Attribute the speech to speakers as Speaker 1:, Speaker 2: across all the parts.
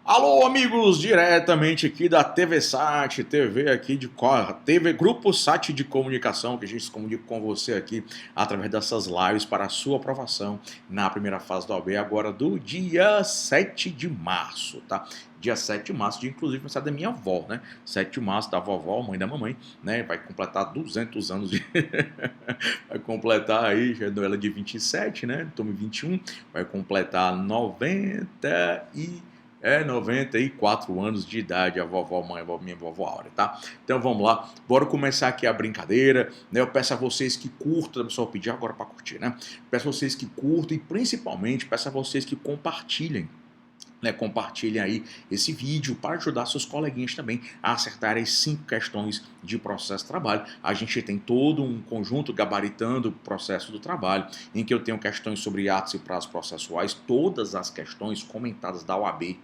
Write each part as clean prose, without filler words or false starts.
Speaker 1: Alô, amigos, diretamente aqui da TV Sat, TV aqui de TV Grupo Sat de Comunicação, que a gente se comunica com você aqui através dessas lives para a sua aprovação na primeira fase da OAB, agora do dia 7 de março, tá? Dia 7 de março, dia inclusive aniversário da minha avó, né? 7 de março, da vovó, mãe da mamãe, né? Vai completar 200 anos de... vai completar aí, já deu ela de 27, né? Tome 21, vai completar 94 anos de idade, a vovó mãe, minha vovó Áurea, tá? Então vamos lá, bora começar aqui a brincadeira, né? Eu peço a vocês que curtam, só pedir agora para curtir, né? Peço a vocês que curtam e principalmente peço a vocês que compartilhem. Compartilhem aí esse vídeo para ajudar seus coleguinhas também a acertarem as 5 questões de processo de trabalho. A gente tem todo um conjunto gabaritando o processo do trabalho, em que eu tenho questões sobre atos e prazos processuais, todas as questões comentadas da OAB,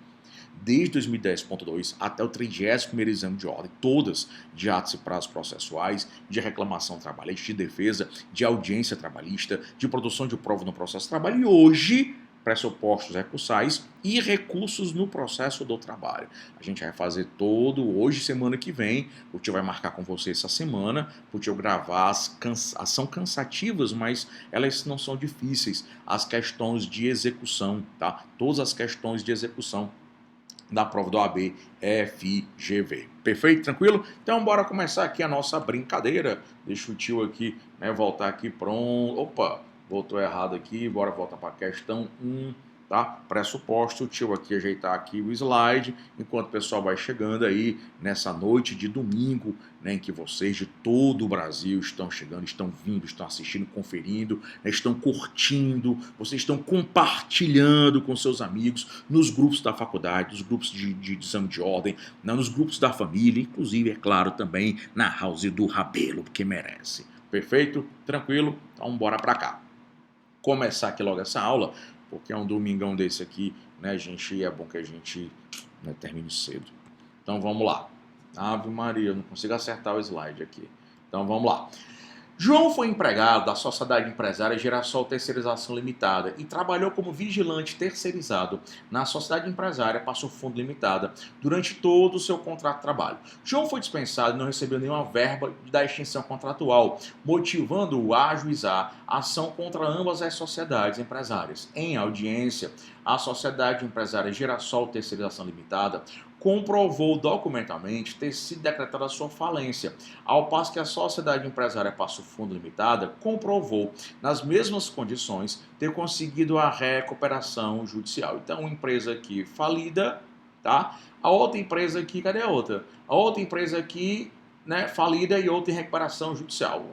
Speaker 1: desde 2010.2 até o 31º exame de ordem, todas de atos e prazos processuais, de reclamação trabalhista, de defesa, de audiência trabalhista, de produção de prova no processo de trabalho, e hoje pressupostos recursais e recursos no processo do trabalho. A gente vai fazer todo, hoje, semana que vem, o tio vai marcar com você essa semana, o tio gravar, são cansativas, mas elas não são difíceis, as questões de execução, tá? Todas as questões de execução da prova do OAB FGV. Perfeito? Tranquilo? Então bora começar aqui a nossa brincadeira. Deixa o tio aqui, né, voltar aqui, pronto. Opa! Voltou errado aqui, bora voltar para a questão 1, tá? Pressuposto, o tio aqui ajeitar aqui o slide, enquanto o pessoal vai chegando aí nessa noite de domingo, né, em que vocês de todo o Brasil estão chegando, estão vindo, estão assistindo, conferindo, né, estão curtindo, vocês estão compartilhando com seus amigos nos grupos da faculdade, nos grupos de exame de ordem, né, nos grupos da família, inclusive, é claro, também na house do Rabelo, porque merece. Perfeito? Tranquilo? Então bora para cá. Começar aqui logo essa aula, porque é um domingão desse aqui, né, gente, é bom que a gente, né, termine cedo. Então vamos lá. Ave Maria, eu não consigo acertar o slide aqui. Então vamos lá. João foi empregado da Sociedade Empresária Girassol Terceirização Limitada e trabalhou como vigilante terceirizado na Sociedade Empresária Passo Fundo Limitada durante todo o seu contrato de trabalho. João foi dispensado e não recebeu nenhuma verba da extinção contratual, motivando-o a ajuizar a ação contra ambas as sociedades empresárias. Em audiência, a Sociedade Empresária Girassol Terceirização Limitada comprovou documentalmente ter sido decretada a sua falência, ao passo que a Sociedade Empresária Passo Fundo Limitada comprovou, nas mesmas condições, ter conseguido a recuperação judicial. Então, uma empresa aqui falida, tá? A outra empresa aqui, cadê a outra? A outra empresa aqui, né, falida e outra em recuperação judicial.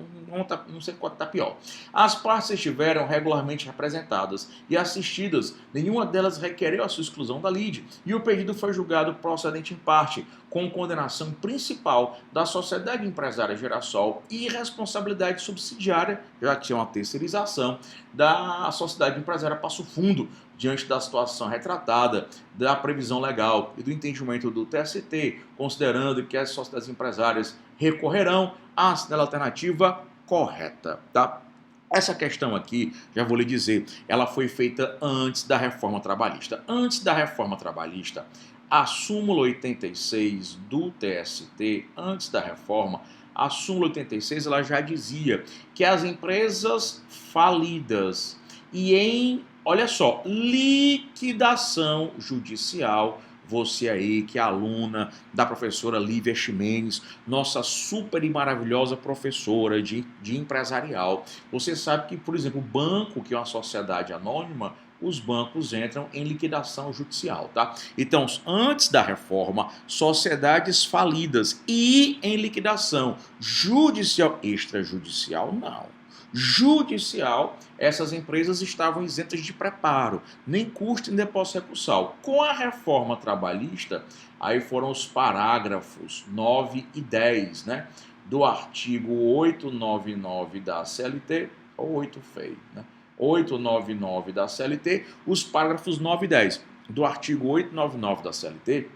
Speaker 1: Não sei qual está pior. As partes estiveram regularmente representadas e assistidas, nenhuma delas requereu a sua exclusão da lide, e o pedido foi julgado procedente em parte, com condenação principal da Sociedade Empresária Girassol e responsabilidade subsidiária, já que é uma terceirização, da Sociedade Empresária Passo Fundo, diante da situação retratada, da previsão legal e do entendimento do TST, considerando que as sociedades empresárias recorrerão à alternativa correta, tá? Essa questão aqui, já vou lhe dizer, ela foi feita antes da reforma trabalhista. Antes da reforma trabalhista, a súmula 86 do TST, antes da reforma, a súmula 86 ela já dizia que as empresas falidas e em, olha só, liquidação judicial, você aí que é aluna da professora Lívia Ximenes, nossa super e maravilhosa professora de empresarial, você sabe que, por exemplo, o banco, que é uma sociedade anônima, os bancos entram em liquidação judicial, tá? Então, antes da reforma, sociedades falidas e em liquidação judicial, extrajudicial, não. Judicial, essas empresas estavam isentas de preparo, nem custo nem depósito recursal. Com a reforma trabalhista, aí foram os parágrafos 9 e 10, né, do artigo 899 da CLT, ou 8 feio, né? 899 da CLT, os parágrafos 9 e 10 do artigo 899 da CLT.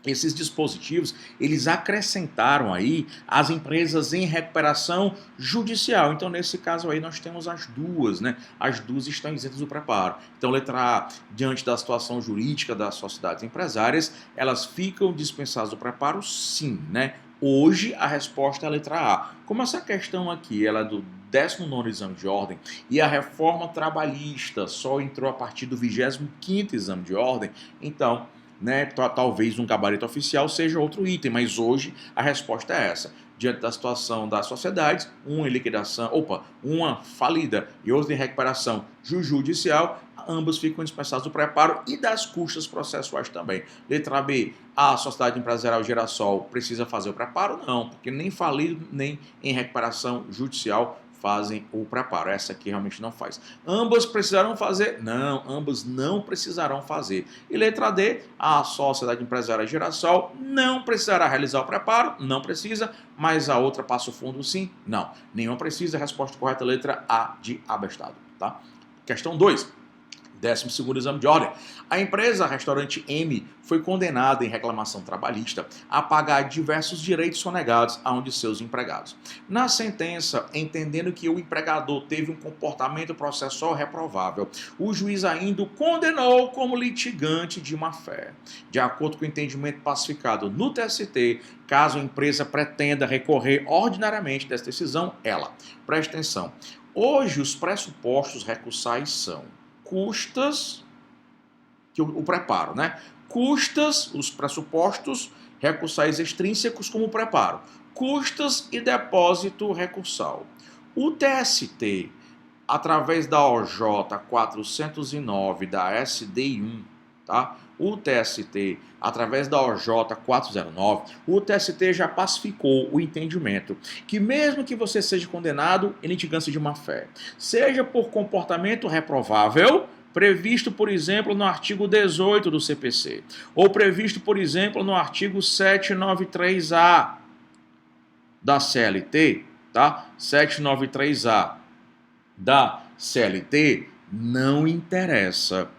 Speaker 1: Esses dispositivos, eles acrescentaram aí as empresas em recuperação judicial. Então, nesse caso aí, nós temos as duas, né? As duas estão isentas do preparo. Então, letra A, diante da situação jurídica das sociedades empresárias, elas ficam dispensadas do preparo? Sim, né? Hoje, a resposta é a letra A. Como essa questão aqui, ela é do 19º exame de ordem e a reforma trabalhista só entrou a partir do 25º exame de ordem, então, né, talvez um gabarito oficial seja outro item, mas hoje a resposta é essa. Diante da situação das sociedades, uma em liquidação, uma falida e outra em recuperação judicial, ambas ficam dispensadas do preparo e das custas processuais também. Letra B, a sociedade empresarial Geração precisa fazer o preparo? Não, porque nem falido nem em recuperação judicial fazem o preparo. Essa aqui realmente não faz. Ambas precisarão fazer? Não, ambas não precisarão fazer. E letra D, a sociedade empresarial Geração não precisará realizar o preparo? Não precisa, mas a outra Passo Fundo sim? Não. Nenhuma precisa. A resposta correta, letra A de abestado. Tá? Questão 2. 12º exame de ordem. A empresa Restaurante M foi condenada em reclamação trabalhista a pagar diversos direitos sonegados a um de seus empregados. Na sentença, entendendo que o empregador teve um comportamento processual reprovável, o juiz ainda o condenou como litigante de má-fé. De acordo com o entendimento pacificado no TST, caso a empresa pretenda recorrer ordinariamente dessa decisão, ela. Preste atenção. Hoje, os pressupostos recursais são custas, que o preparo, né? Custas, os pressupostos recursais extrínsecos como preparo. Custas e depósito recursal. O TST, através da OJ 409 da SDI1, tá? O TST, através da OJ 409, o TST já pacificou o entendimento que mesmo que você seja condenado em litigância de má-fé, seja por comportamento reprovável, previsto, por exemplo, no artigo 18 do CPC, ou previsto, por exemplo, no artigo 793A da CLT, tá? 793A da CLT, não interessa.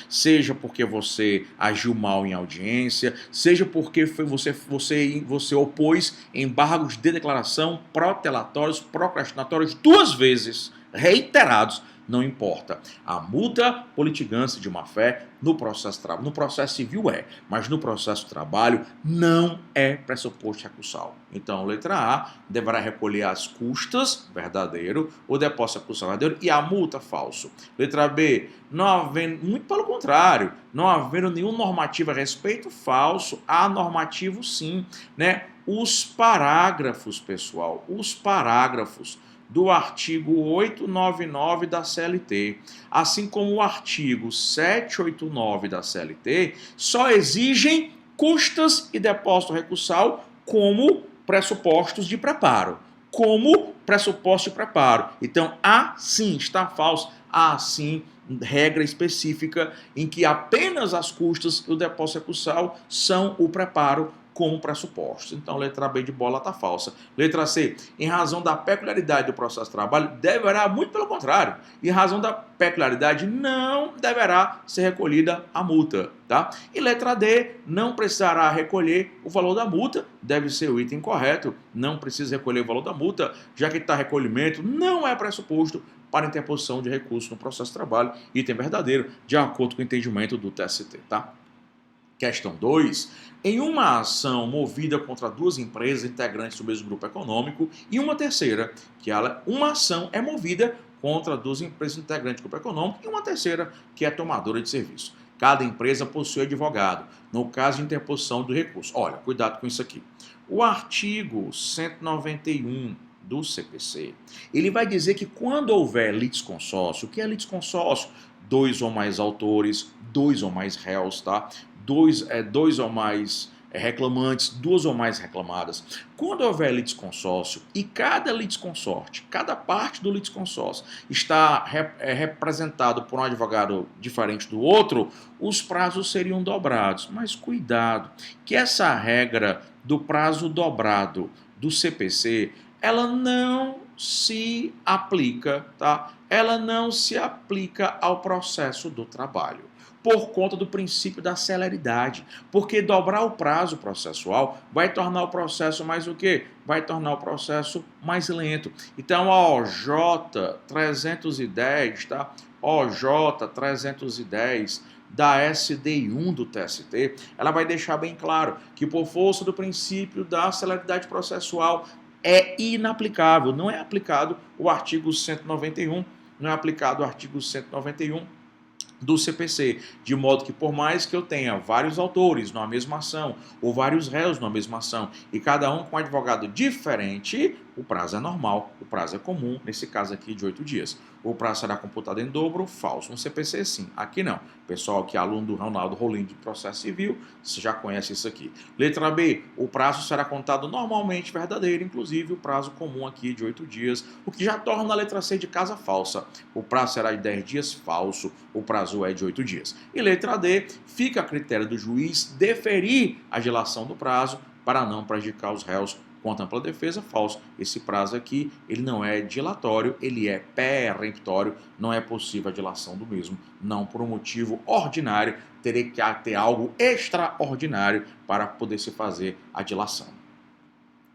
Speaker 1: Seja porque você agiu mal em audiência, seja porque você opôs embargos de declaração protelatórios, procrastinatórios 2 vezes, reiterados, não importa. A multa por litigância de má-fé no processo civil mas no processo de trabalho não é pressuposto recursal. Então, letra A, deverá recolher as custas, verdadeiro, o depósito recursal verdadeiro e a multa, falso. Letra B, não havendo, muito pelo contrário, não havendo nenhum normativo a respeito, falso. Há normativo sim, né? Os parágrafos, pessoal, do artigo 899 da CLT, assim como o artigo 789 da CLT, só exigem custas e depósito recursal como pressupostos de preparo. Então, há sim, está falso, há sim regra específica em que apenas as custas e o depósito recursal são o preparo como pressupostos. Então, letra B de bola está falsa. Letra C, em razão da peculiaridade do processo de trabalho, deverá, muito pelo contrário, em razão da peculiaridade, não deverá ser recolhida a multa, tá? E letra D, não precisará recolher o valor da multa, deve ser o item correto, não precisa recolher o valor da multa, já que está recolhimento, não é pressuposto para interposição de recurso no processo de trabalho, item verdadeiro, de acordo com o entendimento do TST, tá? Questão 2. Em uma ação movida contra 2 empresas integrantes do mesmo grupo econômico e uma terceira, uma ação é movida contra 2 empresas integrantes do grupo econômico e uma terceira que é tomadora de serviço. Cada empresa possui advogado, no caso de interposição do recurso. Olha, cuidado com isso aqui. O artigo 191 do CPC, ele vai dizer que quando houver litisconsórcio, o que é litisconsórcio? dois ou mais autores, dois ou mais réus, tá? Dois ou mais reclamantes, duas ou mais reclamadas. Quando houver litisconsórcio e cada litisconsorte, cada parte do litisconsórcio está representado por um advogado diferente do outro, os prazos seriam dobrados. Mas cuidado, que essa regra do prazo dobrado do CPC, ela não se aplica, tá? Ela não se aplica ao processo do trabalho, por conta do princípio da celeridade. Porque dobrar o prazo processual vai tornar o processo mais o quê? Vai tornar o processo mais lento. Então, a OJ 310, tá? OJ 310 da SDI1 do TST, ela vai deixar bem claro que, por força do princípio da celeridade processual, é inaplicável. Não é aplicado o artigo 191, não é aplicado o artigo 191 do CPC, de modo que por mais que eu tenha vários autores numa mesma ação, ou vários réus numa mesma ação, e cada um com um advogado diferente, o prazo é normal, o prazo é comum, nesse caso aqui de 8 dias. O prazo será computado em dobro, falso. No CPC, sim. Aqui não. Pessoal que é aluno do Ronaldo Rolim de Processo Civil, você já conhece isso aqui. Letra B, o prazo será contado normalmente verdadeiro, inclusive o prazo comum aqui de 8 dias, o que já torna a letra C de casa falsa. O prazo será de 10 dias, falso. O prazo é de 8 dias. E letra D, fica a critério do juiz deferir a dilação do prazo para não prejudicar os réus contra a ampla defesa, falso. Esse prazo aqui, ele não é dilatório, ele é peremptório, não é possível a dilação do mesmo, não por um motivo ordinário, teria que ter algo extraordinário para poder se fazer a dilação.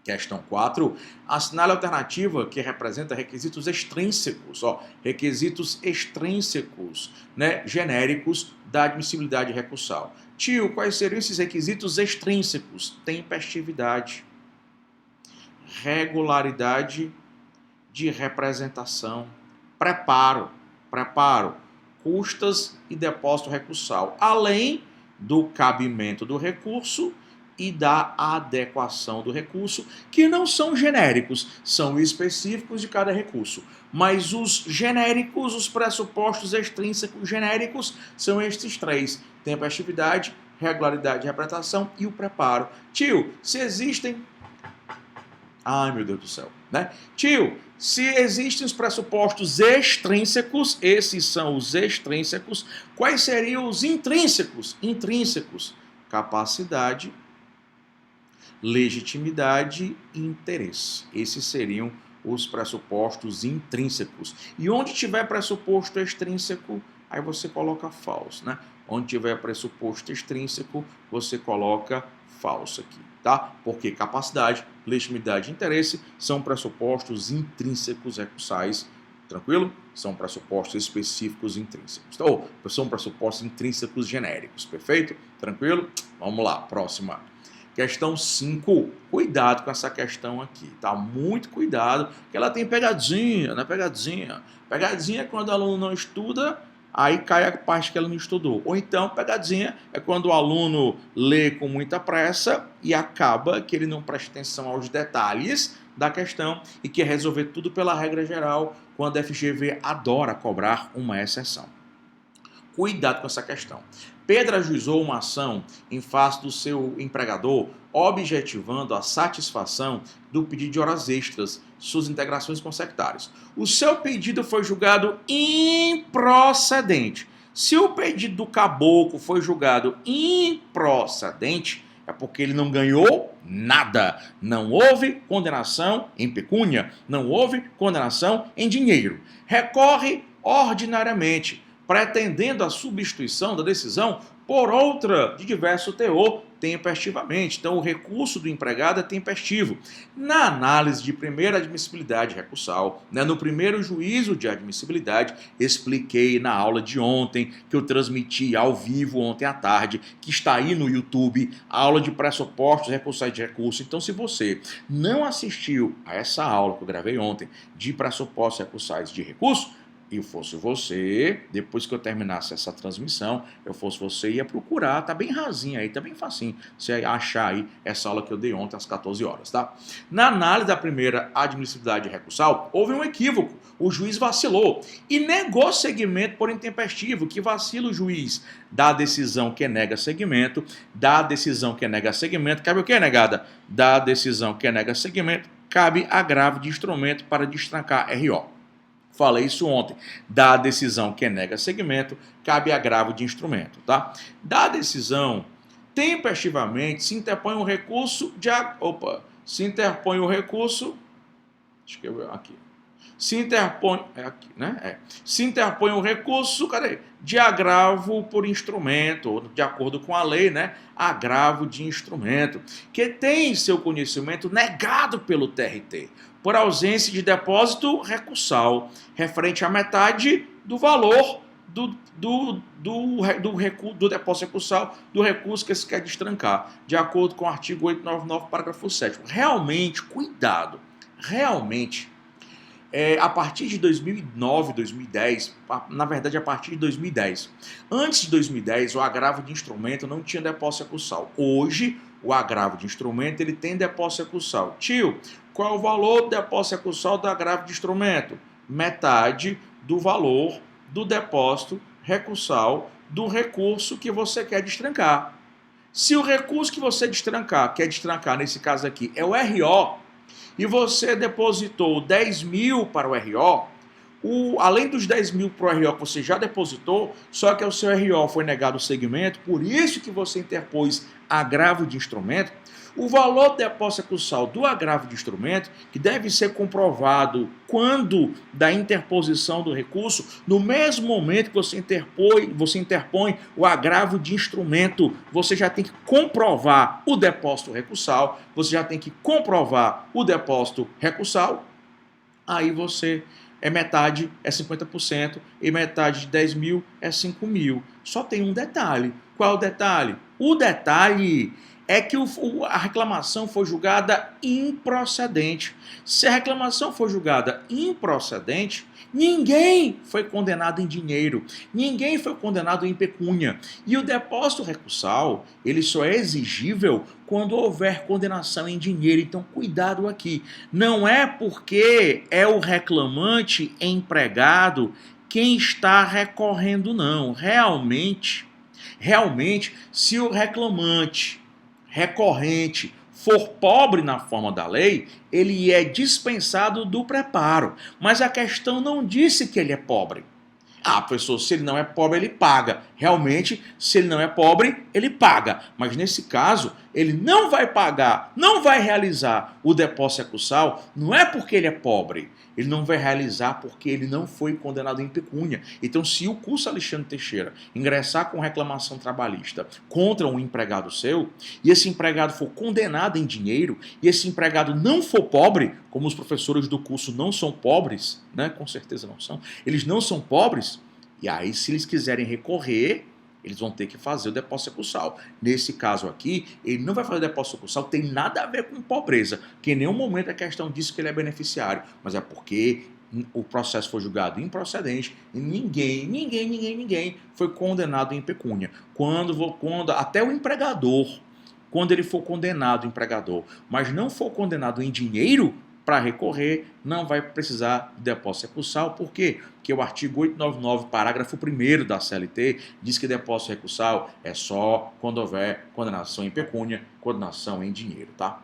Speaker 1: Questão 4, assinale a alternativa que representa requisitos extrínsecos, requisitos extrínsecos, né, genéricos da admissibilidade recursal. Tio, quais seriam esses requisitos extrínsecos? Tempestividade, regularidade de representação, preparo, custas e depósito recursal, além do cabimento do recurso e da adequação do recurso, que não são genéricos, são específicos de cada recurso. Mas os genéricos, os pressupostos extrínsecos genéricos, são estes três: tempestividade, regularidade de representação e o preparo. Tio, se existem... Ai, meu Deus do céu, né? Tio, se existem os pressupostos extrínsecos, esses são os extrínsecos, quais seriam os intrínsecos? Intrínsecos, capacidade, legitimidade e interesse. Esses seriam os pressupostos intrínsecos. E onde tiver pressuposto extrínseco, aí você coloca falso, né? Onde tiver pressuposto extrínseco, você coloca falso aqui, tá? Porque capacidade, legitimidade e interesse são pressupostos intrínsecos recursais, tranquilo? São pressupostos específicos intrínsecos. Ou são pressupostos intrínsecos genéricos, perfeito? Tranquilo? Vamos lá, próxima. Questão 5. Cuidado com essa questão aqui, tá? Muito cuidado, porque ela tem pegadinha, né? Pegadinha. Pegadinha é quando o aluno não estuda, aí cai a parte que ele não estudou. Ou então, pegadinha é quando o aluno lê com muita pressa e acaba que ele não presta atenção aos detalhes da questão e quer resolver tudo pela regra geral, quando a FGV adora cobrar uma exceção. Cuidado com essa questão. Pedro ajuizou uma ação em face do seu empregador, objetivando a satisfação do pedido de horas extras, suas integrações consectárias. O seu pedido foi julgado improcedente. Se o pedido do caboclo foi julgado improcedente, é porque ele não ganhou nada. Não houve condenação em pecúnia, não houve condenação em dinheiro. Recorre ordinariamente, pretendendo a substituição da decisão por outra de diverso teor tempestivamente. Então, o recurso do empregado é tempestivo. Na análise de primeira admissibilidade recursal, né, no primeiro juízo de admissibilidade, expliquei na aula de ontem, que eu transmiti ao vivo ontem à tarde, que está aí no YouTube, a aula de pressupostos recursais de recurso. Então, se você não assistiu a essa aula que eu gravei ontem, de pressupostos recursais de recurso, E fosse você, depois que eu terminasse essa transmissão, eu fosse você, ia procurar, tá bem rasinho aí, tá bem facinho, você achar aí essa aula que eu dei ontem às 14 horas, tá? Na análise da primeira admissibilidade recursal, houve um equívoco, o juiz vacilou e negou segmento por intempestivo. Que vacila o juiz? Da decisão que nega segmento, da decisão que nega segmento, cabe o que, negada? Da decisão que nega segmento, cabe agravo de instrumento para destrancar RO. Falei isso ontem. Da decisão que nega segmento, cabe agravo de instrumento, tá? Da decisão, tempestivamente, se interpõe um recurso de... se interpõe o recurso... Deixa eu ver aqui. Se interpõe... aqui, né? Se interpõe um recurso, cadê? De agravo por instrumento, de acordo com a lei, né? Agravo de instrumento, que tem seu conhecimento negado pelo TRT, por ausência de depósito recursal, referente à metade do valor do depósito recursal, do recurso que se quer destrancar, de acordo com o artigo 899, parágrafo 7º. Realmente, cuidado, realmente, a partir de 2009, 2010, na verdade a partir de 2010. Antes de 2010, o agravo de instrumento não tinha depósito recursal. Hoje, o agravo de instrumento ele tem depósito recursal. Tio, qual é o valor do depósito recursal do agravo de instrumento? Metade do valor do depósito recursal do recurso que você quer destrancar. Se o recurso que você quer destrancar, nesse caso aqui, é o RO, e você depositou 10 mil para o RO, além dos 10 mil para o RO que você já depositou, só que o seu RO foi negado o segmento, por isso que você interpôs agravo de instrumento, o valor do depósito recursal do agravo de instrumento, que deve ser comprovado quando da interposição do recurso, no mesmo momento que você interpõe o agravo de instrumento, você já tem que comprovar o depósito recursal, você já tem que comprovar o depósito recursal, aí você metade é 50% e metade de 10 mil é 5 mil. Só tem um detalhe. Qual é o detalhe? O detalhe é que a reclamação foi julgada improcedente. Se a reclamação foi julgada improcedente, ninguém foi condenado em dinheiro, ninguém foi condenado em pecúnia. E o depósito recursal, ele só é exigível quando houver condenação em dinheiro. Então, cuidado aqui. Não é porque é o reclamante empregado quem está recorrendo, não. Realmente, se o reclamante recorrente for pobre na forma da lei, ele é dispensado do preparo. Mas a questão não disse que ele é pobre. Professor, se ele não é pobre, ele paga. Realmente, se ele não é pobre, ele paga. Mas nesse caso, ele não vai pagar, não vai realizar o depósito recursal, não é porque ele é pobre. Ele não vai realizar porque ele não foi condenado em pecúnia. Então, se o curso Alexandre Teixeira ingressar com reclamação trabalhista contra um empregado seu, e esse empregado for condenado em dinheiro, e esse empregado não for pobre, como os professores do curso não são pobres, né? Com certeza não são, eles não são pobres, e aí se eles quiserem recorrer, eles vão ter que fazer o depósito recursal. Nesse caso aqui, ele não vai fazer o depósito recursal, tem nada a ver com pobreza, que em nenhum momento a questão diz que ele é beneficiário, mas é porque o processo foi julgado improcedente e ninguém foi condenado em pecúnia. Até o empregador, quando ele for condenado, empregador, mas não for condenado em dinheiro, para recorrer, não vai precisar de depósito recursal. Por quê? Porque o artigo 899, parágrafo 1º da CLT, diz que depósito recursal é só quando houver condenação em pecúnia, condenação em dinheiro, tá?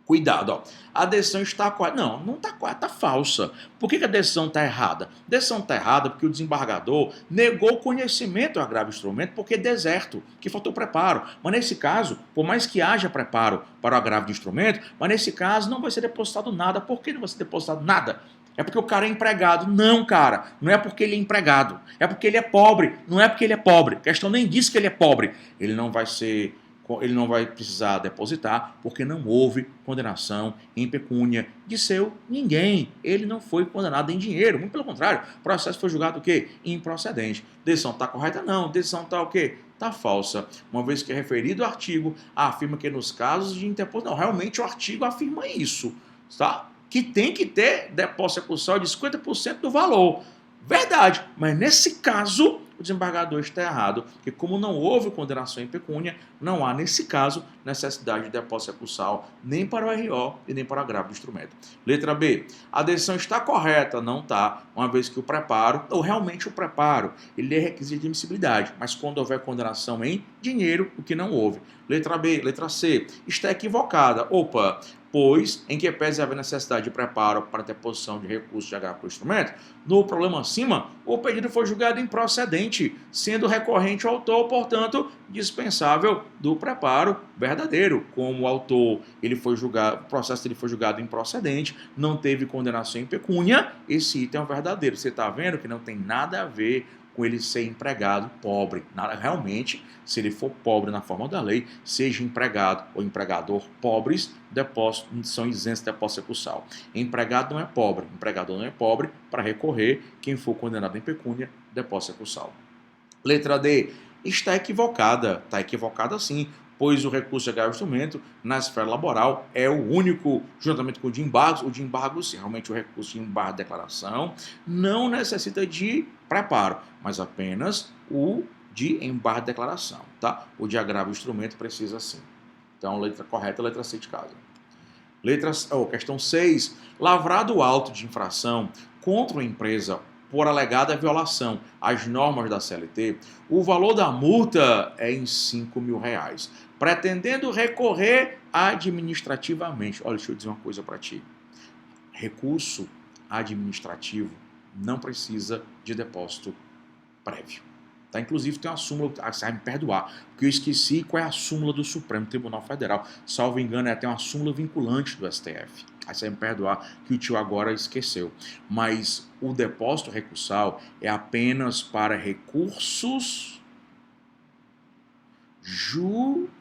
Speaker 1: Cuidado, ó. A decisão está correta. Não está correta, está falsa. Por que a decisão está errada? A decisão está errada porque o desembargador negou conhecimento ao agravo de instrumento porque é deserto, que faltou preparo. Mas nesse caso, por mais que haja preparo para o agravo de instrumento, mas nesse caso não vai ser depositado nada. Por que não vai ser depositado nada? É porque o cara é empregado. Não, cara, não é porque ele é empregado. É porque ele é pobre. Não é porque ele é pobre. A questão nem diz que ele é pobre. Ele não vai precisar depositar porque não houve condenação em pecúnia de seu ninguém. Ele não foi condenado em dinheiro, muito pelo contrário. O processo foi julgado o quê? Improcedente. Decisão está correta? Não. Decisão está o quê? Está falsa. Uma vez que é referido o artigo, afirma que nos casos de interposição... Não, realmente o artigo afirma isso, tá? Que tem que ter depósito recursal de 50% do valor. Verdade, mas nesse caso o desembargador está errado, porque como não houve condenação em pecúnia, não há nesse caso necessidade de depósito recursal nem para o RO e nem para o agravo do instrumento. Letra B, a decisão está correta, não está, uma vez que o preparo, ou realmente o preparo, ele é requisito de admissibilidade, mas quando houver condenação em dinheiro, o que não houve. Letra B, letra C, está equivocada. Opa, pois, em que pese haver necessidade de preparo para deposição de recurso de agravo do instrumento, no problema acima, o pedido foi julgado improcedente, sendo recorrente o autor, portanto, dispensável do preparo verdadeiro. Como o autor, o processo dele foi julgado improcedente, não teve condenação em pecúnia, esse item é o verdadeiro. Você está vendo que não tem nada a ver com ele ser empregado pobre. Realmente, se ele for pobre na forma da lei, seja empregado ou empregador pobres, depósitos são isentos de depósito recursal. Empregado não é pobre, empregador não é pobre, para recorrer, quem for condenado em pecúnia, depósito recursal. Letra D, está equivocada sim, pois o recurso de agravo de instrumento na esfera laboral é o único, juntamente com o de embargos. O de embargos, sim, realmente o recurso de embargo de declaração não necessita de preparo, mas apenas o de embargo de declaração, tá? O de agravo de instrumento precisa sim. Então, letra correta, letra C de casa. Questão 6. Lavrado auto de infração contra uma empresa por alegada violação às normas da CLT, o valor da multa é em R$5.000, pretendendo recorrer administrativamente. Olha, deixa eu dizer uma coisa para ti. Recurso administrativo não precisa de depósito prévio. Tá? Inclusive tem uma súmula, você vai me perdoar, porque eu esqueci qual é a súmula do Supremo Tribunal Federal. Salvo engano, é até uma súmula vinculante do STF. Aí você vai me perdoar que o tio agora esqueceu. Mas o depósito recursal é apenas para recursos judiciais,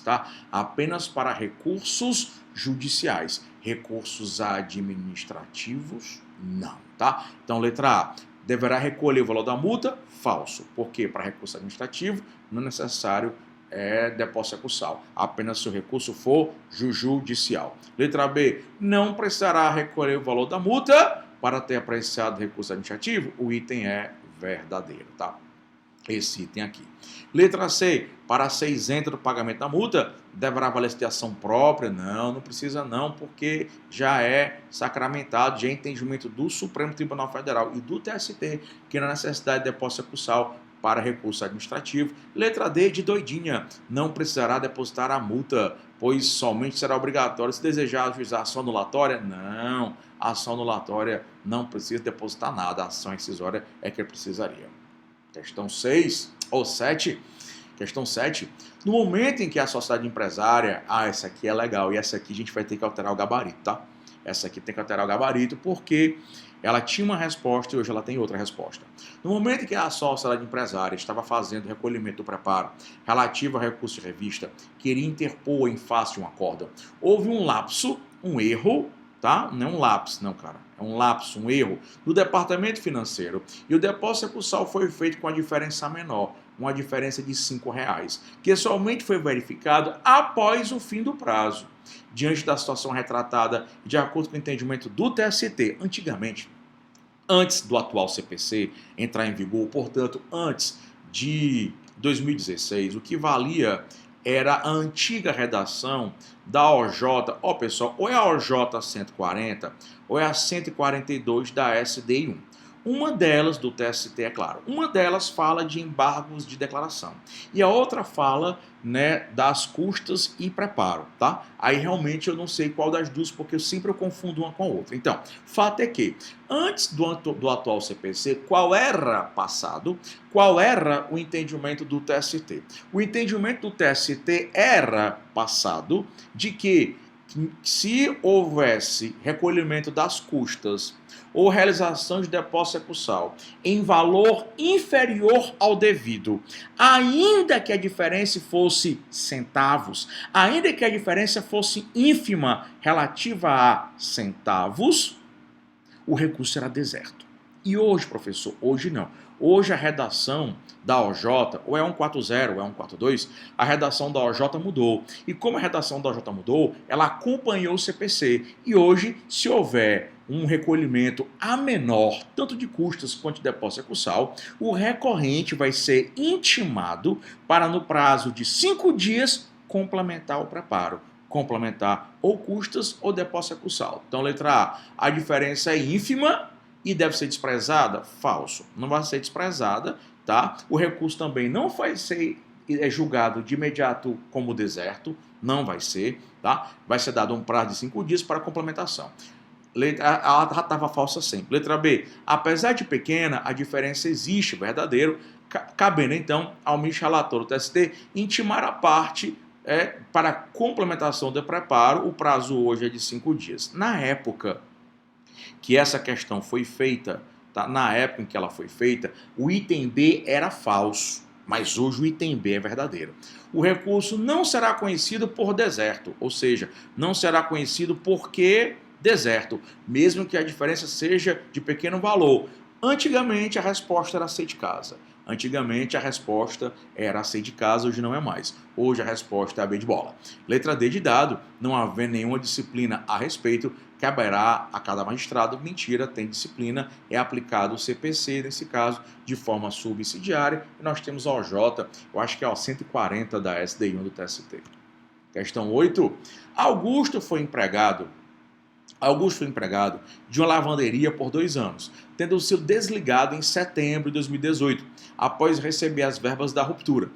Speaker 1: tá? Apenas para recursos judiciais. Recursos administrativos, não, tá? Então, letra A. Deverá recolher o valor da multa? Falso. Porque para recurso administrativo não é necessário depósito recursal. Apenas se o recurso for judicial. Letra B. Não precisará recolher o valor da multa para ter apreciado o recurso administrativo? O item é verdadeiro, tá? Esse item aqui. Letra C. Para ser isento do pagamento da multa, deverá valer de ação própria? Não, não precisa não, porque já é sacramentado, já é entendimento do Supremo Tribunal Federal e do TST, que não há necessidade de depósito recursal para recurso administrativo. Letra D de doidinha. Não precisará depositar a multa, pois somente será obrigatório se desejar ajuizar ação anulatória? Não, a ação anulatória não precisa depositar nada, a ação rescisória é que precisaria. Questão 6 ou 7. Questão 7. No momento em que a sociedade empresária... essa aqui é legal. E essa aqui a gente vai ter que alterar o gabarito, tá? Essa aqui tem que alterar o gabarito porque ela tinha uma resposta e hoje ela tem outra resposta. No momento em que a sociedade empresária estava fazendo o recolhimento do preparo relativo ao recurso de revista, queria interpor em face de um acórdão, houve um lapso, um erro, tá? Não é um lapso, não, cara. É um lapso, um erro do departamento financeiro. E o depósito recursal foi feito com a diferença menor, uma diferença de R$5, que somente foi verificado após o fim do prazo. Diante da situação retratada, de acordo com o entendimento do TST, antigamente, antes do atual CPC entrar em vigor, portanto, antes de 2016, o que valia era a antiga redação da OJ, pessoal, ou é a OJ 140 ou é a 142 da SDI 1. Uma delas, do TST, é claro, uma delas fala de embargos de declaração e a outra fala, né, das custas e preparo, tá? Aí realmente eu não sei qual das duas, porque eu sempre confundo uma com a outra. Então, fato é que, antes do atual CPC, qual era o entendimento do TST? O entendimento do TST era passado de que se houvesse recolhimento das custas ou realização de depósito recursal em valor inferior ao devido, ainda que a diferença fosse centavos, ainda que a diferença fosse ínfima relativa a centavos, o recurso era deserto. E hoje, professor, hoje não. Hoje a redação da OJ, ou é 140 ou é 142, a redação da OJ mudou. E como a redação da OJ mudou, ela acompanhou o CPC. E hoje, se houver um recolhimento a menor, tanto de custas quanto de depósito recursal, o recorrente vai ser intimado para, no prazo de 5 dias, complementar o preparo. Complementar ou custas ou depósito recursal. Então, letra A diferença é ínfima e deve ser desprezada? Falso. Não vai ser desprezada, tá? O recurso também não vai ser julgado de imediato como deserto, não vai ser, tá? Vai ser dado um prazo de 5 dias para complementação. Letra A estava falsa sempre. Letra B, apesar de pequena, a diferença existe, verdadeiro, cabendo então ao ministro relator do TST intimar a parte para complementação do preparo. O prazo hoje é de 5 dias. Na época que essa questão foi feita, tá? Na época em que ela foi feita, o item B era falso, mas hoje o item B é verdadeiro. O recurso não será conhecido por deserto, ou seja, não será conhecido porque deserto, mesmo que a diferença seja de pequeno valor. Antigamente a resposta era C de casa. Antigamente a resposta era C de casa, hoje não é mais. Hoje a resposta é a B de bola. Letra D de dado, não havendo nenhuma disciplina a respeito, caberá a cada magistrado. Mentira, tem disciplina, é aplicado o CPC, nesse caso, de forma subsidiária. E nós temos a OJ, eu acho que é o 140 da SDI1 do TST. Questão 8. Augusto foi empregado de uma lavanderia por 2 anos, tendo sido desligado em setembro de 2018, após receber as verbas da ruptura.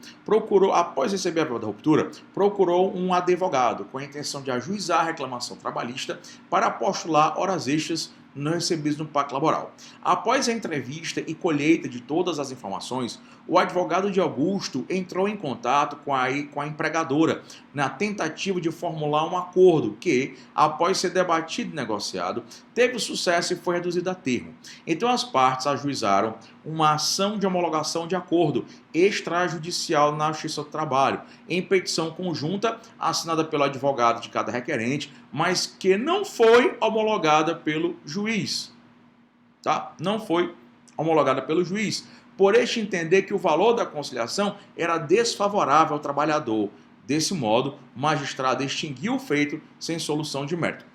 Speaker 1: Procurou um advogado com a intenção de ajuizar a reclamação trabalhista para postular horas extras não recebidos no pacto laboral. Após a entrevista e colheita de todas as informações, o advogado de Augusto entrou em contato com a empregadora na tentativa de formular um acordo que, após ser debatido e negociado, teve sucesso e foi reduzido a termo. Então as partes ajuizaram uma ação de homologação de acordo extrajudicial na Justiça do Trabalho, em petição conjunta assinada pelo advogado de cada requerente, mas que não foi homologada pelo juiz. Tá? Não foi homologada pelo juiz, por este entender que o valor da conciliação era desfavorável ao trabalhador. Desse modo, o magistrado extinguiu o feito sem solução de mérito.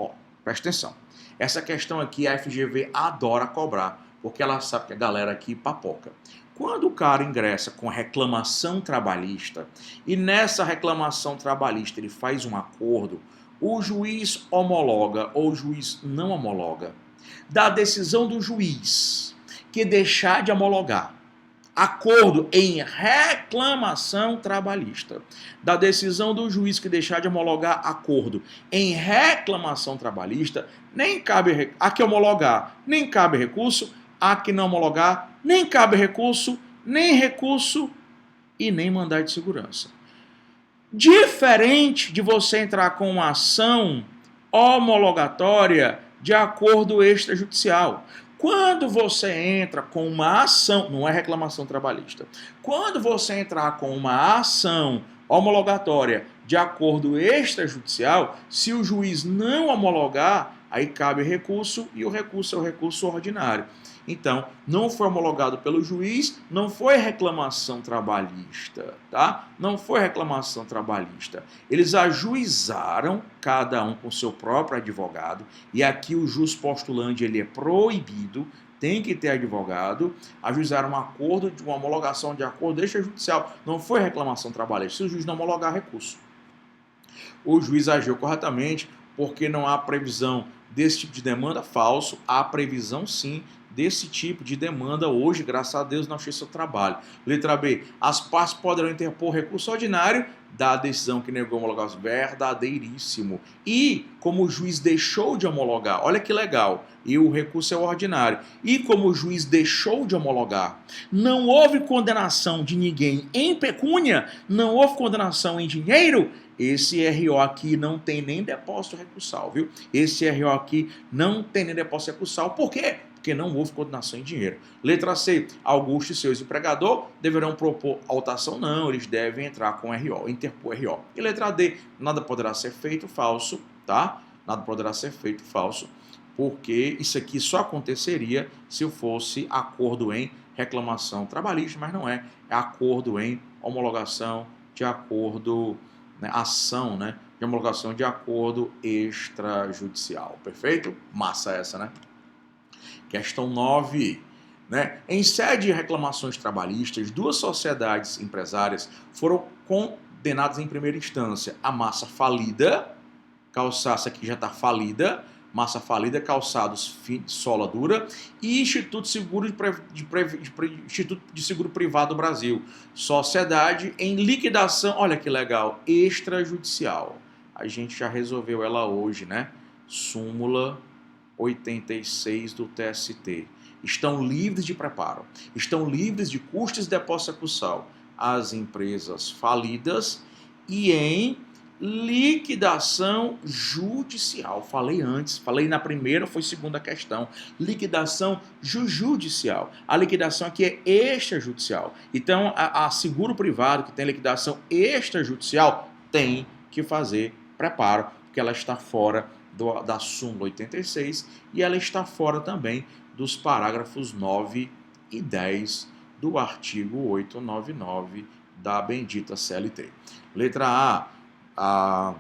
Speaker 1: Presta atenção. Essa questão aqui a FGV adora cobrar, porque ela sabe que a galera aqui papoca. Quando o cara ingressa com reclamação trabalhista e nessa reclamação trabalhista ele faz um acordo, o juiz homologa ou o juiz não homologa. Da decisão do juiz que deixar de homologar acordo em reclamação trabalhista, da decisão do juiz que deixar de homologar acordo em reclamação trabalhista, nem cabe a que homologar, nem cabe recurso, a que não homologar, nem cabe recurso e nem mandado de segurança. Diferente de você entrar com uma ação homologatória de acordo extrajudicial. Quando você entra com uma ação, não é reclamação trabalhista, quando você entrar com uma ação homologatória de acordo extrajudicial, se o juiz não homologar, aí cabe recurso e o recurso é o recurso ordinário. Então, não foi homologado pelo juiz, não foi reclamação trabalhista, tá? Não foi reclamação trabalhista. Eles ajuizaram, cada um com seu próprio advogado, e aqui o jus postulante ele é proibido, tem que ter advogado, ajuizaram um acordo, uma homologação de acordo extrajudicial, não foi reclamação trabalhista. Se o juiz não homologar, recurso. O juiz agiu corretamente porque não há previsão desse tipo de demanda, falso, há previsão sim desse tipo de demanda hoje, graças a Deus, na Justiça do Trabalho. Letra B, as partes poderão interpor recurso ordinário da decisão que negou homologação, verdadeiríssimo. E como o juiz deixou de homologar, olha que legal, e o recurso é ordinário. E como o juiz deixou de homologar, não houve condenação de ninguém em pecúnia, não houve condenação em dinheiro, esse RO aqui não tem nem depósito recursal, viu? Esse RO aqui não tem nem depósito recursal. Por quê? Porque não houve condenação em dinheiro. Letra C, Augusto e seus empregadores deverão propor autação? Não, eles devem entrar com RO, interpor RO. E letra D, nada poderá ser feito, falso, tá? Nada poderá ser feito, falso, porque isso aqui só aconteceria se fosse acordo em reclamação trabalhista, mas não é. É acordo em homologação de acordo, né, ação, né, de homologação de acordo extrajudicial. Perfeito? Massa essa, né? Questão 9. Né? Em sede de reclamações trabalhistas, duas sociedades empresárias foram condenadas em primeira instância. A Massa falida, essa aqui já está falida, Massa falida, calçados sola dura, e Instituto de Seguro Privado do Brasil. Sociedade em liquidação, olha que legal, extrajudicial. A gente já resolveu ela hoje, né? Súmula 86 do TST. Estão livres de preparo, estão livres de custos de depósito acursal as empresas falidas e em liquidação judicial. Falei antes, falei na primeira, foi segunda questão. Liquidação judicial. A liquidação aqui é extrajudicial. Então, a seguro privado que tem liquidação extrajudicial tem que fazer preparo, porque ela está fora da súmula 86 e ela está fora também dos parágrafos 9 e 10 do artigo 899 da bendita CLT. Letra A.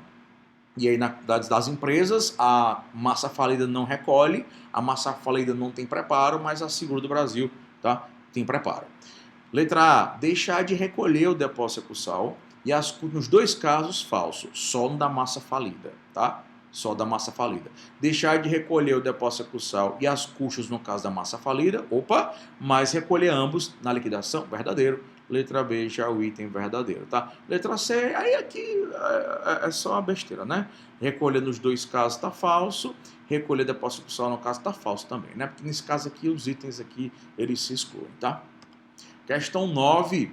Speaker 1: E aí, das empresas, a Massa falida não recolhe, a Massa falida não tem preparo, mas a Seguro do Brasil, tá, tem preparo. Letra A. Deixar de recolher o depósito acursal e nos dois casos falso, só no da Massa falida, tá? Só da massa falida. Deixar de recolher o depósito acursal e as custas no caso da massa falida, mas recolher ambos na liquidação, verdadeiro. Letra B, já o item verdadeiro, tá? Letra C, aí aqui é só uma besteira, né? Recolher nos dois casos está falso, recolher depósito acursal no caso está falso também, né? Porque nesse caso aqui, os itens aqui, eles se excluem, tá? Questão 9.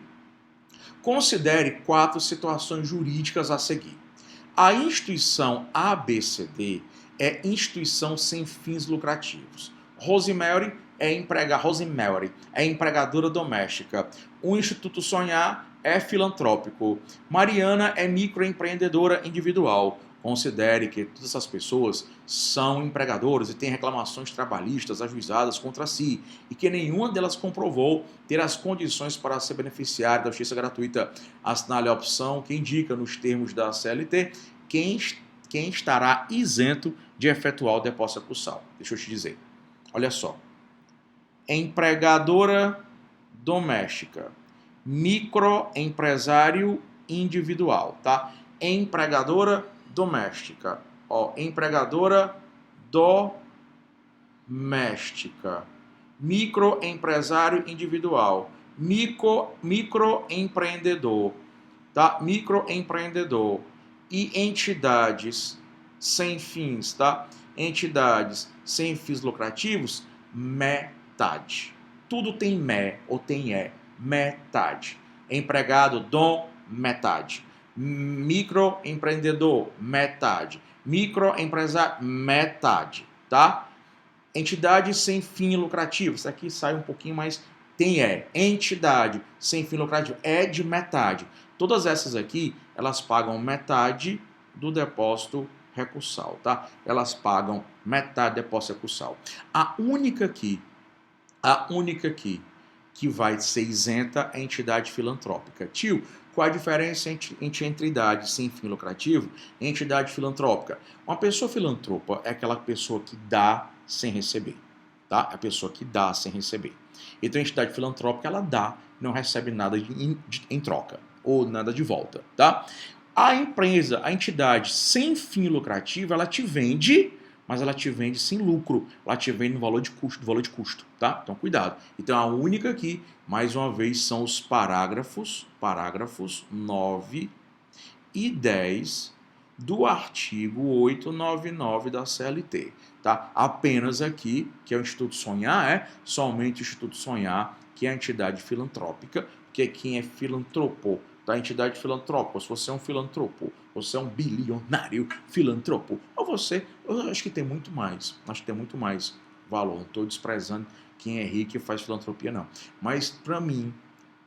Speaker 1: Considere 4 situações jurídicas a seguir. A instituição ABCD é instituição sem fins lucrativos. Rosemary é empregadora doméstica. O Instituto Sonhar é filantrópico. Mariana é microempreendedora individual. Considere que todas essas pessoas são empregadoras e têm reclamações trabalhistas ajuizadas contra si e que nenhuma delas comprovou ter as condições para ser beneficiária da justiça gratuita. Assinale a opção que indica nos termos da CLT quem estará isento de efetuar o depósito acursal. Deixa eu te dizer. Olha só. Empregadora doméstica. Microempresário individual, tá? Empregadora doméstica. Ó, empregadora doméstica. Microempresário individual. Microempreendedor, tá? Microempreendedor. E entidades sem fins, tá? Entidades sem fins lucrativos, metade. Tudo tem ou tem metade. Empregado, metade. Microempreendedor, metade. Microempresário, metade, tá? Entidade sem fim lucrativo, isso aqui sai um pouquinho mais, tem entidade sem fim lucrativo, é de metade. Todas essas aqui, elas pagam metade do depósito recursal, tá? Elas pagam metade do depósito recursal. A única aqui que vai ser isenta é a entidade filantrópica. Tio, qual a diferença entre entidade sem fim lucrativo e entidade filantrópica? Uma pessoa filantropa é aquela pessoa que dá sem receber, tá? A pessoa que dá sem receber. Então a entidade filantrópica, ela dá, não recebe nada em troca, ou nada de volta, tá? A empresa, a entidade sem fim lucrativo, ela te vende, mas ela te vende sem lucro, ela te vende no valor de custo, tá? Então cuidado. Então a única aqui, mais uma vez, são os parágrafos 9 e 10 do artigo 899 da CLT, tá? Apenas aqui, que é o Instituto Sonhar, somente o Instituto Sonhar, que é a entidade filantrópica, que é quem é filantropo, da entidade filantrópica. Se você é um filantropo, você é um bilionário filantropo, ou você, eu acho que tem muito mais, valor. Não estou desprezando quem é rico e faz filantropia, não. Mas, para mim,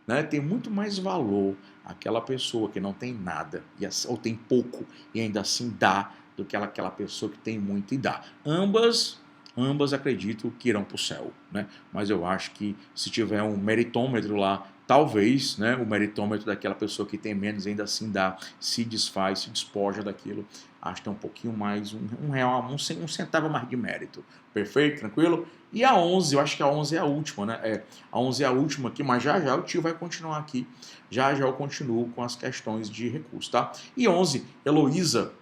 Speaker 1: né, tem muito mais valor aquela pessoa que não tem nada, ou tem pouco, e ainda assim dá, do que aquela pessoa que tem muito e dá. Ambas ambas acredito que irão para o céu, né? Mas eu acho que se tiver um meritômetro lá, talvez, né, o meritômetro daquela pessoa que tem menos ainda assim se desfaz, se despoja daquilo. Acho que tem um pouquinho mais, um real, um centavo mais de mérito. Perfeito? Tranquilo? E a 11, eu acho que a 11 é a última, né? A 11 é a última aqui, mas já já o tio vai continuar aqui. Já já eu continuo com as questões de recurso, tá? E 11, Heloísa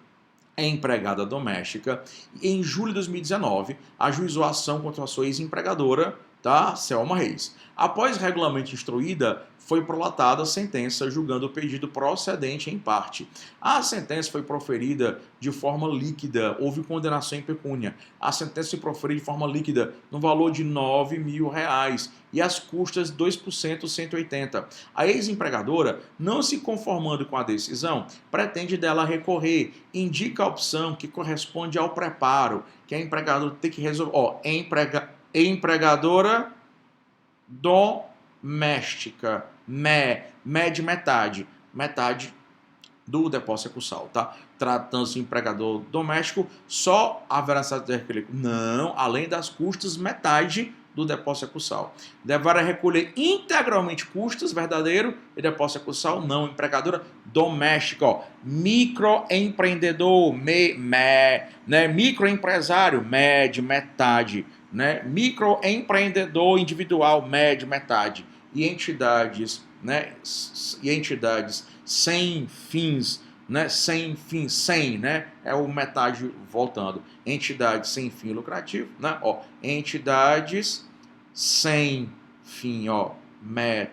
Speaker 1: é empregada doméstica e em julho de 2019 ajuizou a ação contra a sua ex-empregadora, tá? Selma Reis. Após regularmente instruída, foi prolatada a sentença julgando o pedido procedente em parte. A sentença foi proferida de forma líquida, houve condenação em pecúnia. A sentença foi proferida de forma líquida no valor de R$ 9.000 e as custas 2% 180. A ex-empregadora, não se conformando com a decisão, pretende dela recorrer, indica a opção que corresponde ao preparo, que a empregadora tem que resolver. Empregadora doméstica, de metade do depósito recursal, tá? Tratando-se de empregador doméstico, só haverá satisfazer não, além das custas, metade do depósito recursal. Deverá recolher integralmente custas, verdadeiro, e depósito recursal, não. Empregadora doméstica, ó. Microempreendedor, né? Microempresário, de metade, né? Microempreendedor individual, de metade. E entidades, né? E entidades sem fins, né? Sem, né? É o metade voltando. Entidades sem fim lucrativo, né? Ó, entidades sem fim, ó,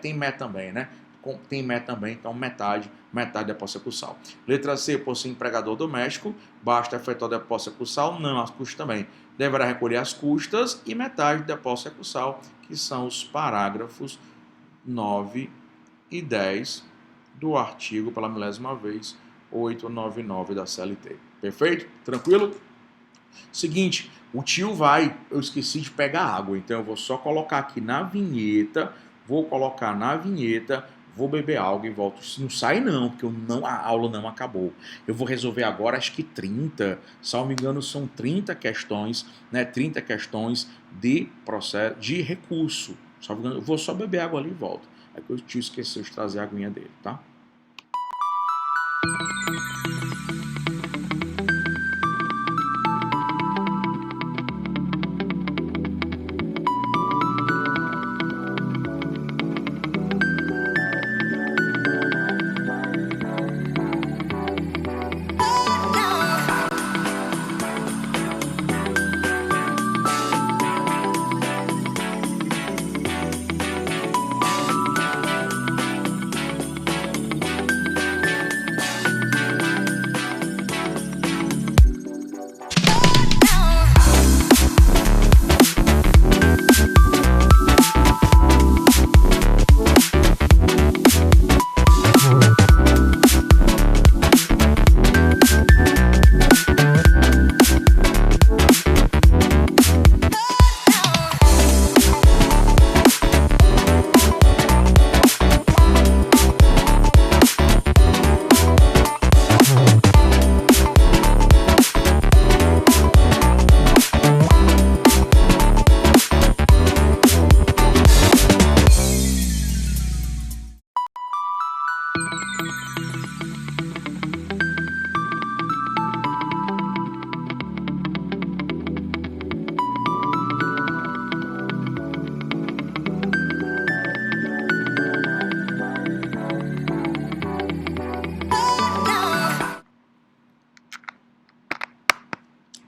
Speaker 1: tem também, né? Tem também, então metade depósito recursal. Letra C, por ser empregador doméstico, basta efetuar o depósito recursal, não as custas também. Deverá recolher as custas e metade do depósito recursal, que são os parágrafos 9 e 10 do artigo, pela milésima vez, 899 da CLT. Perfeito? Tranquilo? Seguinte, o tio eu esqueci de pegar água, então eu vou só colocar aqui na vinheta, vou beber água e volto. Não sai não, porque a aula não acabou. Eu vou resolver agora, acho que 30, se não me engano são 30 questões, né? 30 questões de processo, de recurso. Eu vou só beber água ali e volto. É que o tio esqueceu de trazer a aguinha dele, tá?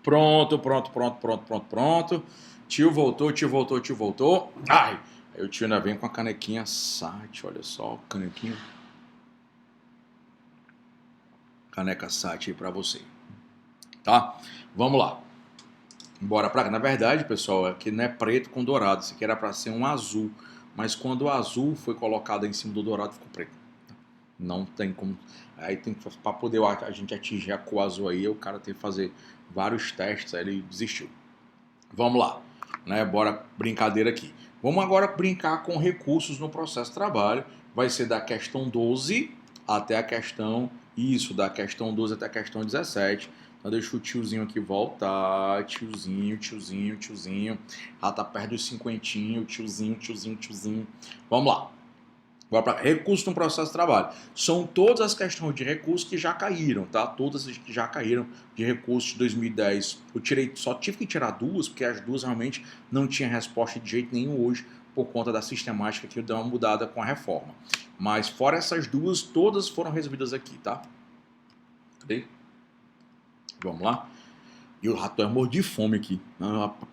Speaker 1: Pronto. Tio voltou. Ai, aí o tio ainda vem com a canequinha Sat, olha só, caneca Sat aí pra você, tá? Vamos lá. Bora pra cá. Na verdade, pessoal, aqui não é preto com dourado, isso aqui era pra ser um azul, mas quando o azul foi colocado em cima do dourado, ficou preto. Não tem como. Aí tem que, pra poder a gente atingir a cor azul aí, o cara tem que fazer vários testes, aí ele desistiu. Vamos lá, né? Bora brincadeira aqui. Vamos agora brincar com recursos no processo de trabalho. Vai ser da questão 12 até a questão, da questão 12 até a questão 17. Então deixa o tiozinho aqui voltar, tiozinho. Já tá perto dos cinquentinho, tiozinho. Vamos lá. Agora para recurso no processo de trabalho. São todas as questões de recurso que já caíram, tá? Todas as que já caíram de recurso de 2010. Só tive que tirar duas, porque as duas realmente não tinha resposta de jeito nenhum hoje, por conta da sistemática que deu uma mudada com a reforma. Mas fora essas duas, todas foram resolvidas aqui, tá? Ok? Vamos lá. E eu já tô morto de fome aqui.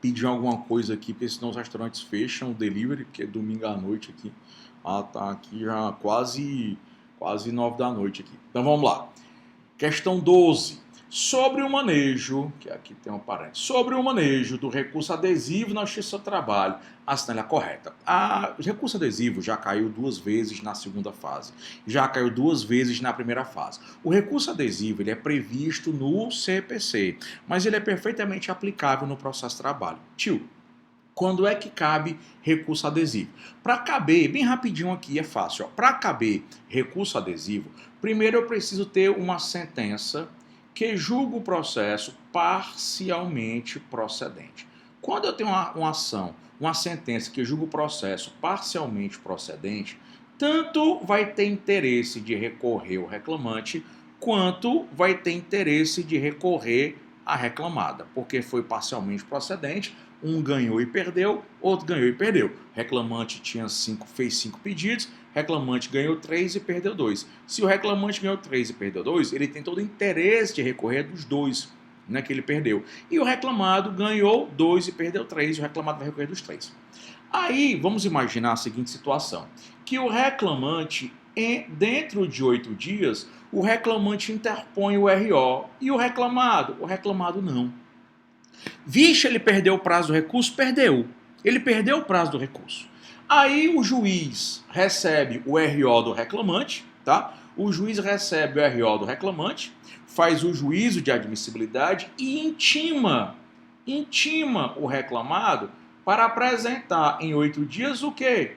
Speaker 1: Pedir alguma coisa aqui, porque senão os restaurantes fecham o delivery, porque é domingo à noite aqui. Tá aqui já quase 9 da noite aqui. Então vamos lá. Questão 12. Sobre o manejo, que aqui tem um parênteses, sobre o manejo do recurso adesivo na Justiça do Trabalho, assinale a correta. O recurso adesivo já caiu 2 vezes na segunda fase, já caiu 2 vezes na primeira fase. O recurso adesivo ele é previsto no CPC, mas ele é perfeitamente aplicável no processo de trabalho. Tio, quando é que cabe recurso adesivo? Para caber, bem rapidinho aqui, é fácil. Para caber recurso adesivo, primeiro eu preciso ter uma sentença que julga o processo parcialmente procedente. Quando eu tenho uma ação, uma sentença que julga o processo parcialmente procedente, tanto vai ter interesse de recorrer o reclamante, quanto vai ter interesse de recorrer a reclamada, porque foi parcialmente procedente. Um ganhou e perdeu, outro ganhou e perdeu. Reclamante fez 5 pedidos, reclamante ganhou 3 e perdeu 2. Se o reclamante ganhou 3 e perdeu 2, ele tem todo o interesse de recorrer dos 2, né, que ele perdeu. E o reclamado ganhou 2 e perdeu 3, e o reclamado vai recorrer dos 3. Aí, vamos imaginar a seguinte situação, que o reclamante, dentro de 8 dias, o reclamante interpõe o RO, e o reclamado não. Vixe, ele perdeu o prazo do recurso? Perdeu. Ele perdeu o prazo do recurso. Aí o juiz recebe o RO do reclamante, tá? O juiz recebe o RO do reclamante, faz o juízo de admissibilidade e intima o reclamado para apresentar em 8 dias o quê?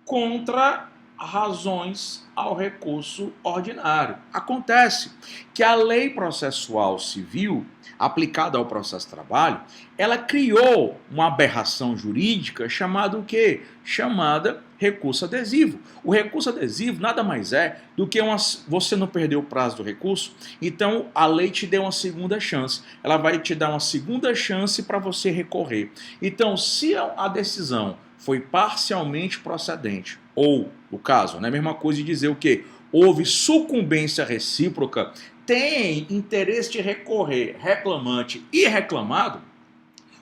Speaker 1: Contra razões ao recurso ordinário. Acontece que a lei processual civil, aplicada ao processo de trabalho, ela criou uma aberração jurídica chamada o quê? Chamada recurso adesivo. O recurso adesivo nada mais é do que você não perdeu o prazo do recurso, então a lei te deu uma segunda chance. Ela vai te dar uma segunda chance para você recorrer. Então, se a decisão foi parcialmente procedente, ou, no caso, não é a mesma coisa de dizer o quê? Houve sucumbência recíproca, tem interesse de recorrer reclamante e reclamado.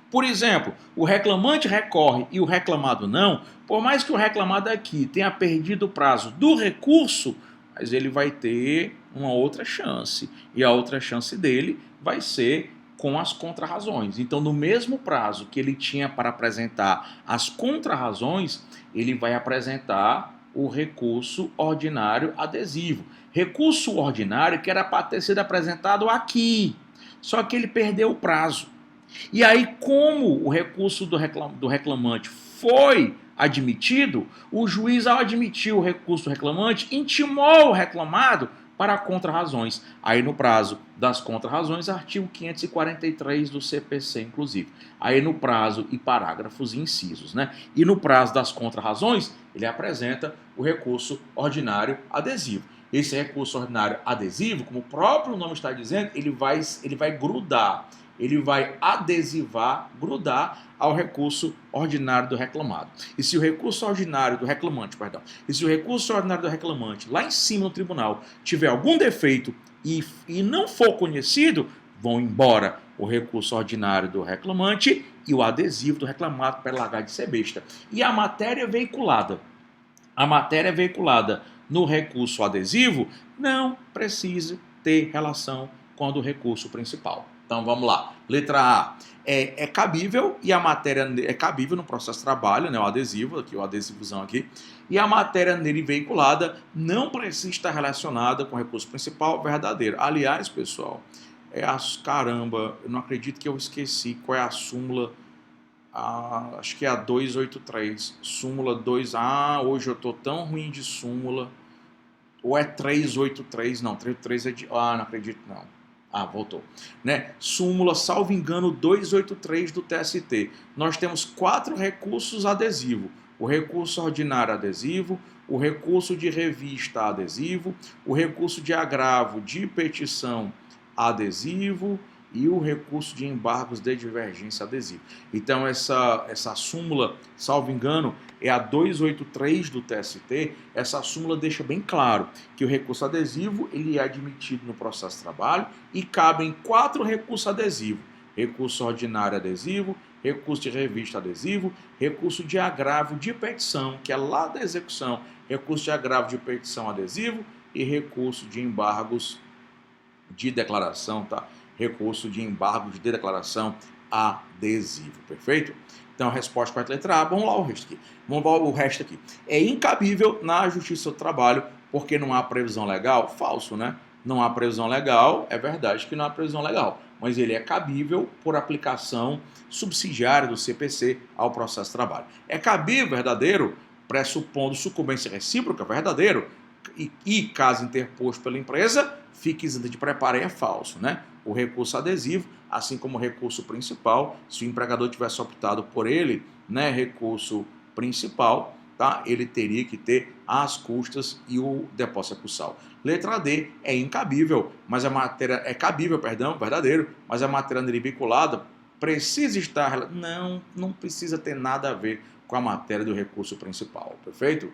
Speaker 1: Por exemplo, o reclamante recorre e o reclamado não, por mais que o reclamado aqui tenha perdido o prazo do recurso, mas ele vai ter uma outra chance, e a outra chance dele vai ser com as contrarrazões. Então, no mesmo prazo que ele tinha para apresentar as contrarrazões, ele vai apresentar o recurso ordinário adesivo. Recurso ordinário que era para ter sido apresentado aqui, só que ele perdeu o prazo. E aí, como o recurso do reclamante foi admitido, o juiz, ao admitir o recurso do reclamante, intimou o reclamado para contrarrazões. Aí, no prazo das contrarrazões, artigo 543 do CPC, inclusive. Aí, no prazo e parágrafos e incisos, né? E no prazo das contrarrazões, ele apresenta o recurso ordinário adesivo. Esse recurso ordinário adesivo, como o próprio nome está dizendo, ele vai grudar. Ele vai adesivar, grudar ao recurso ordinário do reclamado. E se o recurso ordinário do reclamante, lá em cima no tribunal tiver algum defeito e não for conhecido, vão embora o recurso ordinário do reclamante e o adesivo do reclamado para largar de ser besta. E a matéria veiculada no recurso adesivo não precisa ter relação com a do recurso principal. Então vamos lá. Letra A. É cabível e a matéria é cabível no processo de trabalho, né, o adesivo, aqui, o adesivozão aqui, e a matéria nele veiculada não precisa estar relacionada com o recurso principal verdadeiro. Aliás, pessoal, caramba, eu não acredito que eu esqueci qual é a súmula. Acho que é a 283. Súmula 2. Hoje eu tô tão ruim de súmula. Ou é 383? Não, 383 é de. Não acredito não. Ah, voltou. Né? Súmula, salvo engano, 283 do TST. Nós temos 4 recursos adesivos. O recurso ordinário adesivo, o recurso de revista adesivo, o recurso de agravo de petição adesivo e o recurso de embargos de divergência adesivo. Então, essa súmula, salvo engano, é a 283 do TST. Essa súmula deixa bem claro que o recurso adesivo ele é admitido no processo de trabalho e cabem 4 recursos adesivos. Recurso ordinário adesivo, recurso de revista adesivo, recurso de agravo de petição, que é lá da execução, recurso de agravo de petição adesivo e recurso de embargos de declaração, tá? Recurso de embargo de declaração adesivo, perfeito? Então, a resposta correta letra A. Vamos lá o resto aqui. Vamos lá o resto aqui. É incabível na Justiça do Trabalho porque não há previsão legal? Falso, né? Não há previsão legal, é verdade que não há previsão legal, mas ele é cabível por aplicação subsidiária do CPC ao processo de trabalho. É cabível, verdadeiro, pressupondo sucumbência recíproca, verdadeiro, e caso interposto pela empresa, fique isento de preparo, é falso, né? O recurso adesivo, assim como o recurso principal, se o empregador tivesse optado por ele, né, recurso principal, tá? Ele teria que ter as custas e o depósito recursal. Letra D é incabível, mas a matéria é cabível, perdão, verdadeiro, mas a matéria nele vinculada precisa estar, não precisa ter nada a ver com a matéria do recurso principal, perfeito?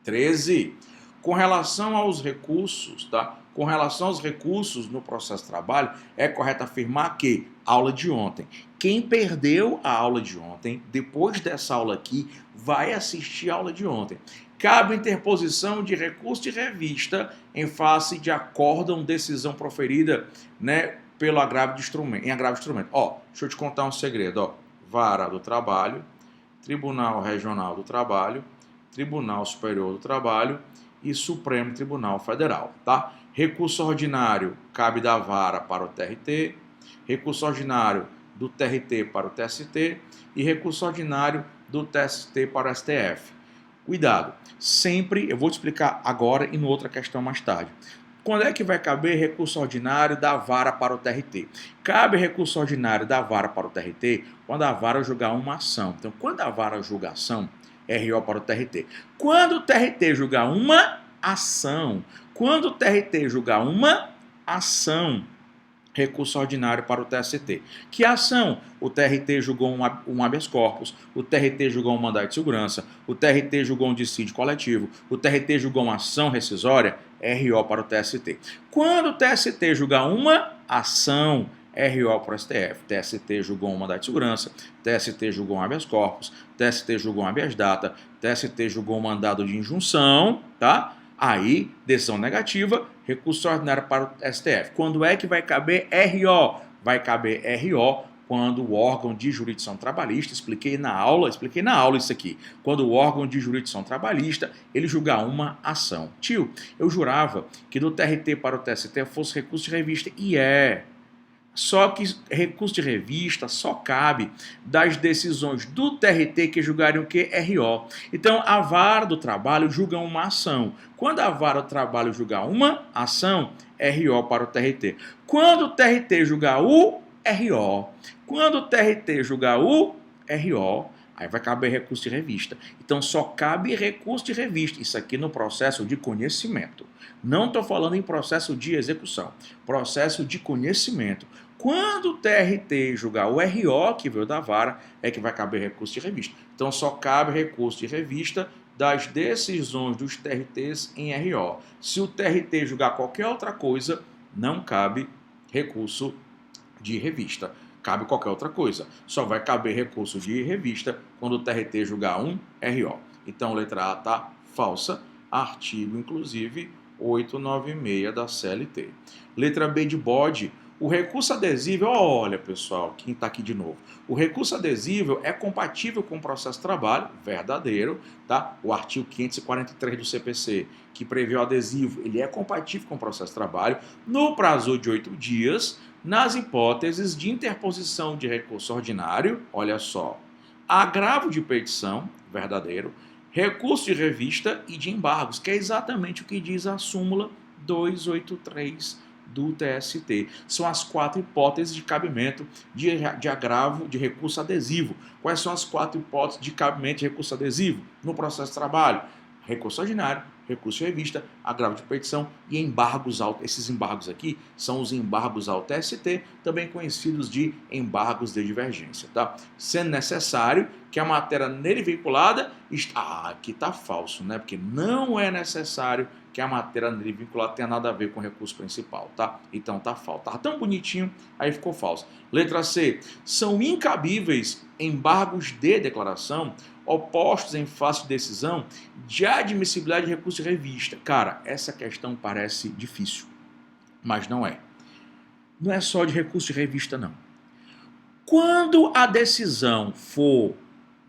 Speaker 1: 13. Com relação aos recursos, tá? Com relação aos recursos no processo de trabalho, é correto afirmar que, aula de ontem, quem perdeu a aula de ontem, depois dessa aula aqui, vai assistir a aula de ontem. Cabe interposição de recurso de revista em face de acórdão, decisão proferida, né, pelo agravo de instrumento, em agravo de instrumento. Ó, deixa eu te contar um segredo, ó. Vara do Trabalho, Tribunal Regional do Trabalho, Tribunal Superior do Trabalho e Supremo Tribunal Federal, tá? Recurso ordinário cabe da vara para o TRT, recurso ordinário do TRT para o TST e recurso ordinário do TST para o STF. Cuidado, sempre, eu vou te explicar agora e em outra questão mais tarde. Quando é que vai caber recurso ordinário da vara para o TRT? Cabe recurso ordinário da vara para o TRT quando a vara julgar uma ação. Então, quando a vara julga ação, RO para o TRT. Quando o TRT julgar uma ação, recurso ordinário para o TST. Que ação? O TRT julgou um habeas corpus, o TRT julgou um mandado de segurança, o TRT julgou um dissídio coletivo, o TRT julgou uma ação rescisória, RO para o TST. Quando o TST julgar uma ação, RO para o STF, TST julgou um mandado de segurança, TST julgou um habeas corpus, TST julgou um habeas data, TST julgou um mandado de injunção, tá? Aí, decisão negativa, recurso ordinário para o STF. Quando é que vai caber RO? Vai caber RO quando o órgão de jurisdição trabalhista, expliquei na aula isso aqui, quando o órgão de jurisdição trabalhista, ele julgar uma ação. Tio, eu jurava que do TRT para o TST fosse recurso de revista, e só que recurso de revista só cabe das decisões do TRT que julgarem o que? RO. Então, a vara do trabalho julga uma ação. Quando a vara do trabalho julgar uma ação, RO para o TRT. Quando o TRT julgar o RO, aí vai caber recurso de revista. Então, só cabe recurso de revista. Isso aqui no processo de conhecimento. Não estou falando em processo de execução. Processo de conhecimento. Quando o TRT julgar o RO, que veio da vara, é que vai caber recurso de revista. Então, só cabe recurso de revista das decisões dos TRTs em RO. Se o TRT julgar qualquer outra coisa, não cabe recurso de revista. Cabe qualquer outra coisa. Só vai caber recurso de revista quando o TRT julgar um RO. Então, letra A está falsa. Artigo, inclusive, 896 da CLT. Letra B de bode. O recurso adesível, olha pessoal, quem está aqui de novo. O recurso adesível é compatível com o processo de trabalho, verdadeiro, tá? O artigo 543 do CPC, que prevê o adesivo, ele é compatível com o processo de trabalho no prazo de 8 dias, nas hipóteses de interposição de recurso ordinário, olha só, agravo de petição, verdadeiro, recurso de revista e de embargos, que é exatamente o que diz a súmula 283 do TST. São as 4 hipóteses de cabimento de agravo de recurso adesivo. Quais são as 4 hipóteses de cabimento de recurso adesivo no processo de trabalho? Recurso ordinário, recurso de revista, agravo de petição e embargos ao... Esses embargos aqui são os embargos ao TST, também conhecidos de embargos de divergência, tá? Sendo necessário que a matéria nele vinculada... aqui está falso, né? Porque não é necessário que a matéria nele vinculada tenha nada a ver com o recurso principal, tá? Então tá falso. Tá tão bonitinho, aí ficou falso. Letra C. São incabíveis embargos de declaração opostos em face de decisão de admissibilidade de recurso de revista. Cara, essa questão parece difícil, mas não é. Não é só de recurso de revista, não. Quando a decisão for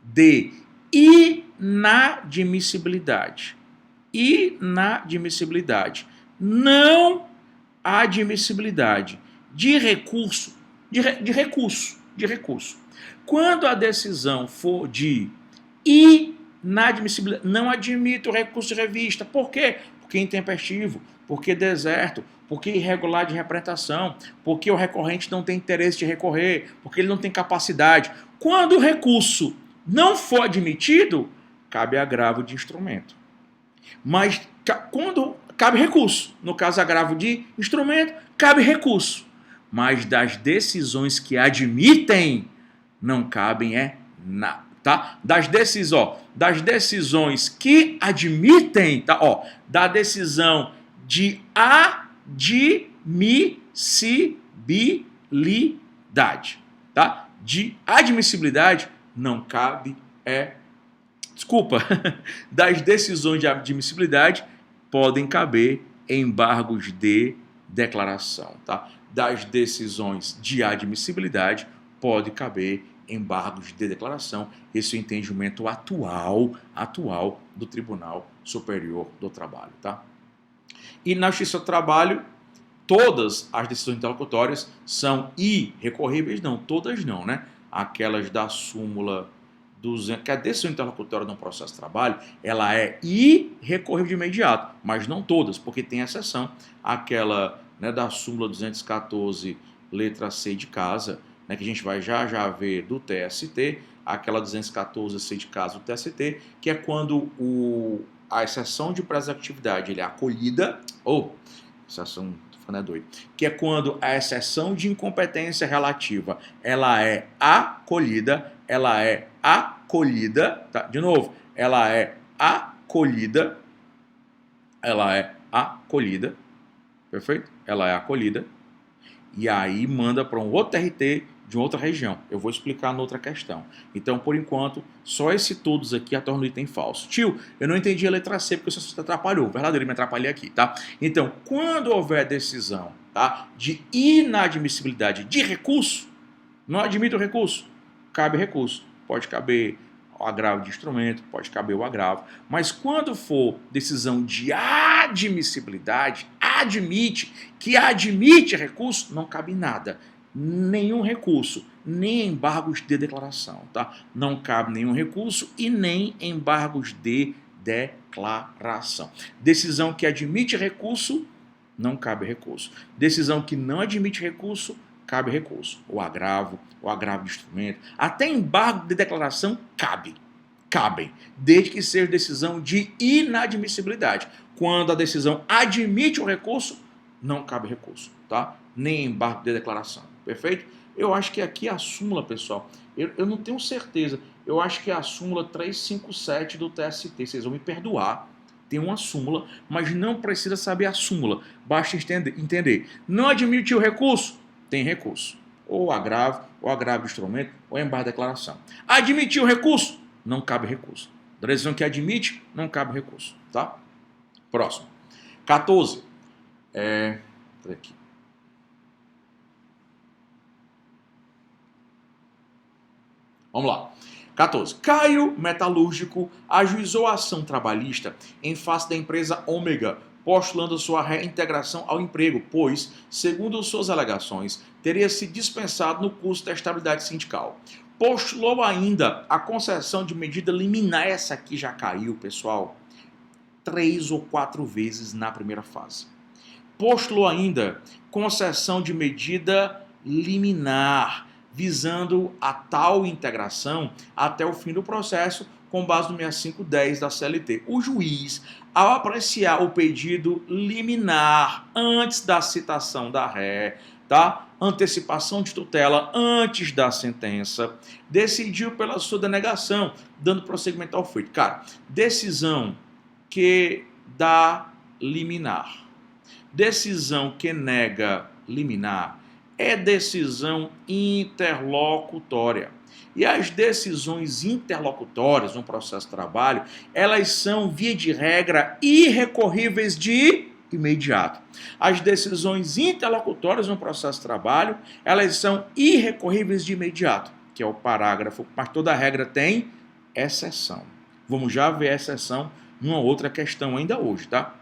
Speaker 1: de inadmissibilidade, não admissibilidade de recurso, de recurso. Quando a decisão for de inadmissibilidade, não admite o recurso de revista. Por quê? Porque é intempestivo, porque é deserto, porque é irregular de representação, porque o recorrente não tem interesse de recorrer, porque ele não tem capacidade. Quando o recurso não for admitido, cabe agravo de instrumento. Mas quando cabe recurso, no caso agravo de instrumento, cabe recurso. Mas das decisões que admitem, não cabem nada. Tá? Das decisões que admitem, tá? Da decisão de admissibilidade, tá? De admissibilidade não cabe das decisões de admissibilidade podem caber embargos de declaração, tá? Das decisões de admissibilidade pode caber embargos de declaração. Esse é o entendimento atual do Tribunal Superior do Trabalho, tá? E na Justiça do Trabalho, todas as decisões interlocutórias são irrecorríveis, não, todas não, né? Aquelas da súmula 200, que a decisão interlocutória no processo de trabalho, ela é irrecorrível de imediato, mas não todas, porque tem exceção, aquela, né, da súmula 214, letra C de casa, né, que a gente vai já ver do TST, aquela 214 C de casa do TST, que é quando a exceção de prescritividade ele é acolhida, que é quando a exceção de incompetência relativa ela é acolhida, tá? De novo, ela é acolhida, perfeito? Ela é acolhida, e aí manda para um outro TRT de outra região. Eu vou explicar noutra questão. Então, por enquanto, só esse todos aqui a torna o item falso. Tio, eu não entendi a letra C porque você atrapalhou. Verdadeiro, me atrapalhei aqui, tá? Então, quando houver decisão, tá, de inadmissibilidade de recurso, não admite o recurso, cabe recurso. Pode caber o agravo de instrumento, pode caber o agravo. Mas quando for decisão de admissibilidade, admite recurso, não cabe nada. Nenhum recurso, nem embargos de declaração, tá? Não cabe nenhum recurso e nem embargos de declaração. Decisão que admite recurso, não cabe recurso. Decisão que não admite recurso, cabe recurso. O agravo de instrumento, até embargo de declaração cabem, desde que seja decisão de inadmissibilidade. Quando a decisão admite o recurso, não cabe recurso, tá? Nem embargo de declaração. Perfeito? Eu acho que aqui a súmula, pessoal, eu não tenho certeza, eu acho que é a súmula 357 do TST, vocês vão me perdoar, tem uma súmula, mas não precisa saber a súmula, basta entender. Não admitiu o recurso? Tem recurso. Ou agravo de instrumento, ou embargo de declaração. Admitiu o recurso? Não cabe recurso. Da decisão que admite, não cabe recurso, tá? Próximo. 14. Aqui. Vamos lá. 14. Caio Metalúrgico ajuizou a ação trabalhista em face da empresa Ômega, postulando sua reintegração ao emprego, pois, segundo suas alegações, teria se dispensado no curso da estabilidade sindical. Postulou ainda a concessão de medida liminar. Essa aqui já caiu, pessoal, 3 ou 4 vezes na primeira fase. Postulou ainda concessão de medida liminar, visando a tal integração até o fim do processo, com base no 6510 da CLT. O juiz, ao apreciar o pedido liminar antes da citação da ré, tá? Antecipação de tutela antes da sentença, decidiu pela sua denegação, dando prosseguimento ao feito. Cara, decisão que dá liminar, decisão que nega liminar, é decisão interlocutória. E as decisões interlocutórias no processo de trabalho, elas são, via de regra, irrecorríveis de imediato. As decisões interlocutórias no processo de trabalho, elas são irrecorríveis de imediato, que é o parágrafo, mas toda regra tem exceção. Vamos já ver a exceção numa outra questão ainda hoje, tá?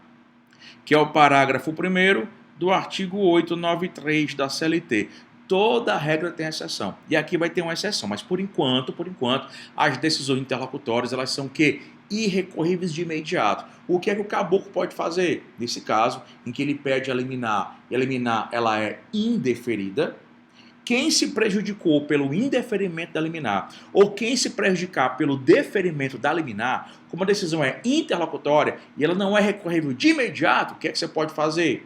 Speaker 1: Que é o parágrafo 1º do artigo 893 da CLT. Toda regra tem exceção. E aqui vai ter uma exceção, mas por enquanto, as decisões interlocutórias, elas são o quê? Irrecorríveis de imediato. O que é que o caboclo pode fazer? Nesse caso, em que ele pede a liminar, e a liminar ela é indeferida, quem se prejudicou pelo indeferimento da liminar, ou quem se prejudicar pelo deferimento da liminar, como a decisão é interlocutória e ela não é recorrível de imediato, o que é que você pode fazer?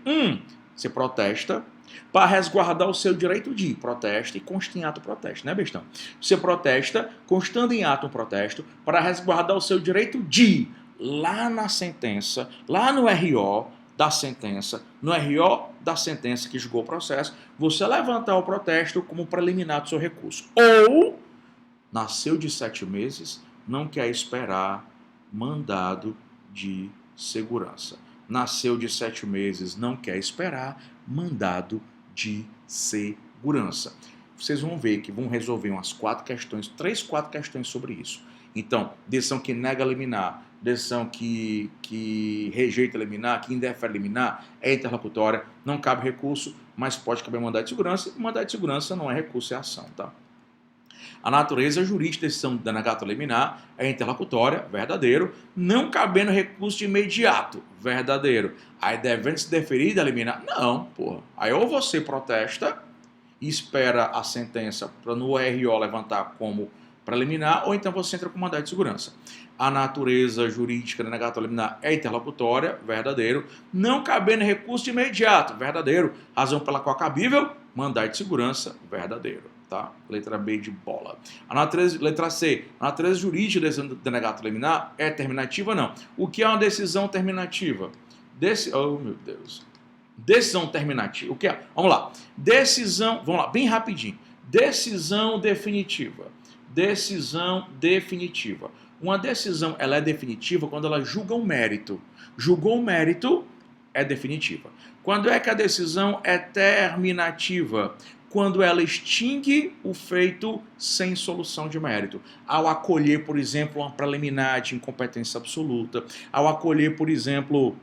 Speaker 1: Você protesta para resguardar o seu direito de protesta e consta em ato o protesto, né, bestão? Você protesta, constando em ato um protesto, para resguardar o seu direito de, lá na sentença, lá no RO da sentença, no RO da sentença que julgou o processo, você levantar o protesto como preliminar do seu recurso. Ou, nasceu de 7 meses, não quer esperar mandado de segurança. Nasceu de 7 meses, não quer esperar mandado de segurança. Vocês vão ver que vão resolver umas 4 questões, 3, 4 questões sobre isso. Então, decisão que nega liminar, decisão que rejeita liminar, que indefere liminar, é interlocutória, não cabe recurso, mas pode caber mandado de segurança, e mandado de segurança não é recurso, é ação, tá? A natureza jurídica da decisão denegada liminar é interlocutória, verdadeiro, não cabendo recurso de imediato, verdadeiro. Aí devendo se deferir a liminar, não, porra. Aí ou você protesta e espera a sentença para no RO levantar como preliminar, ou então você entra com mandado de segurança. A natureza jurídica da denegada liminar é interlocutória, verdadeiro, não cabendo recurso de imediato, verdadeiro, razão pela qual cabível, mandado de segurança, verdadeiro. Tá? Letra B de bola. Letra C. A natureza jurídica da decisão denegada liminar é terminativa ou não? O que é uma decisão terminativa? Oh, meu Deus. Decisão terminativa. O que é? Vamos lá. Decisão, vamos lá, bem rapidinho. Decisão definitiva. Decisão definitiva. Uma decisão, ela é definitiva quando ela julga um mérito. Julgou um mérito, é definitiva. Quando é que a decisão é terminativa? Quando ela extingue o feito sem solução de mérito. Ao acolher, por exemplo, uma preliminar de incompetência absoluta, ao acolher, por exemplo,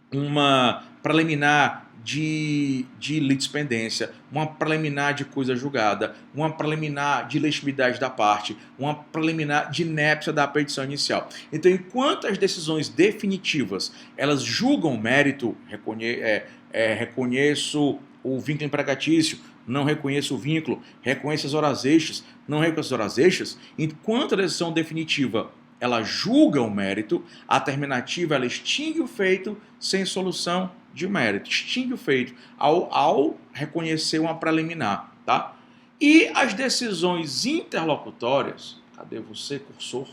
Speaker 1: uma preliminar de litispendência, uma preliminar de coisa julgada, uma preliminar de legitimidade da parte, uma preliminar de inépcia da petição inicial. Então, enquanto as decisões definitivas, elas julgam mérito, reconheço o vínculo empregatício, não reconheço o vínculo, reconheço as horas extras, não reconheço as horas extras, enquanto a decisão definitiva ela julga o mérito, a terminativa ela extingue o feito sem solução de mérito, extingue o feito ao reconhecer uma preliminar, tá? E as decisões interlocutórias, cadê você, cursor?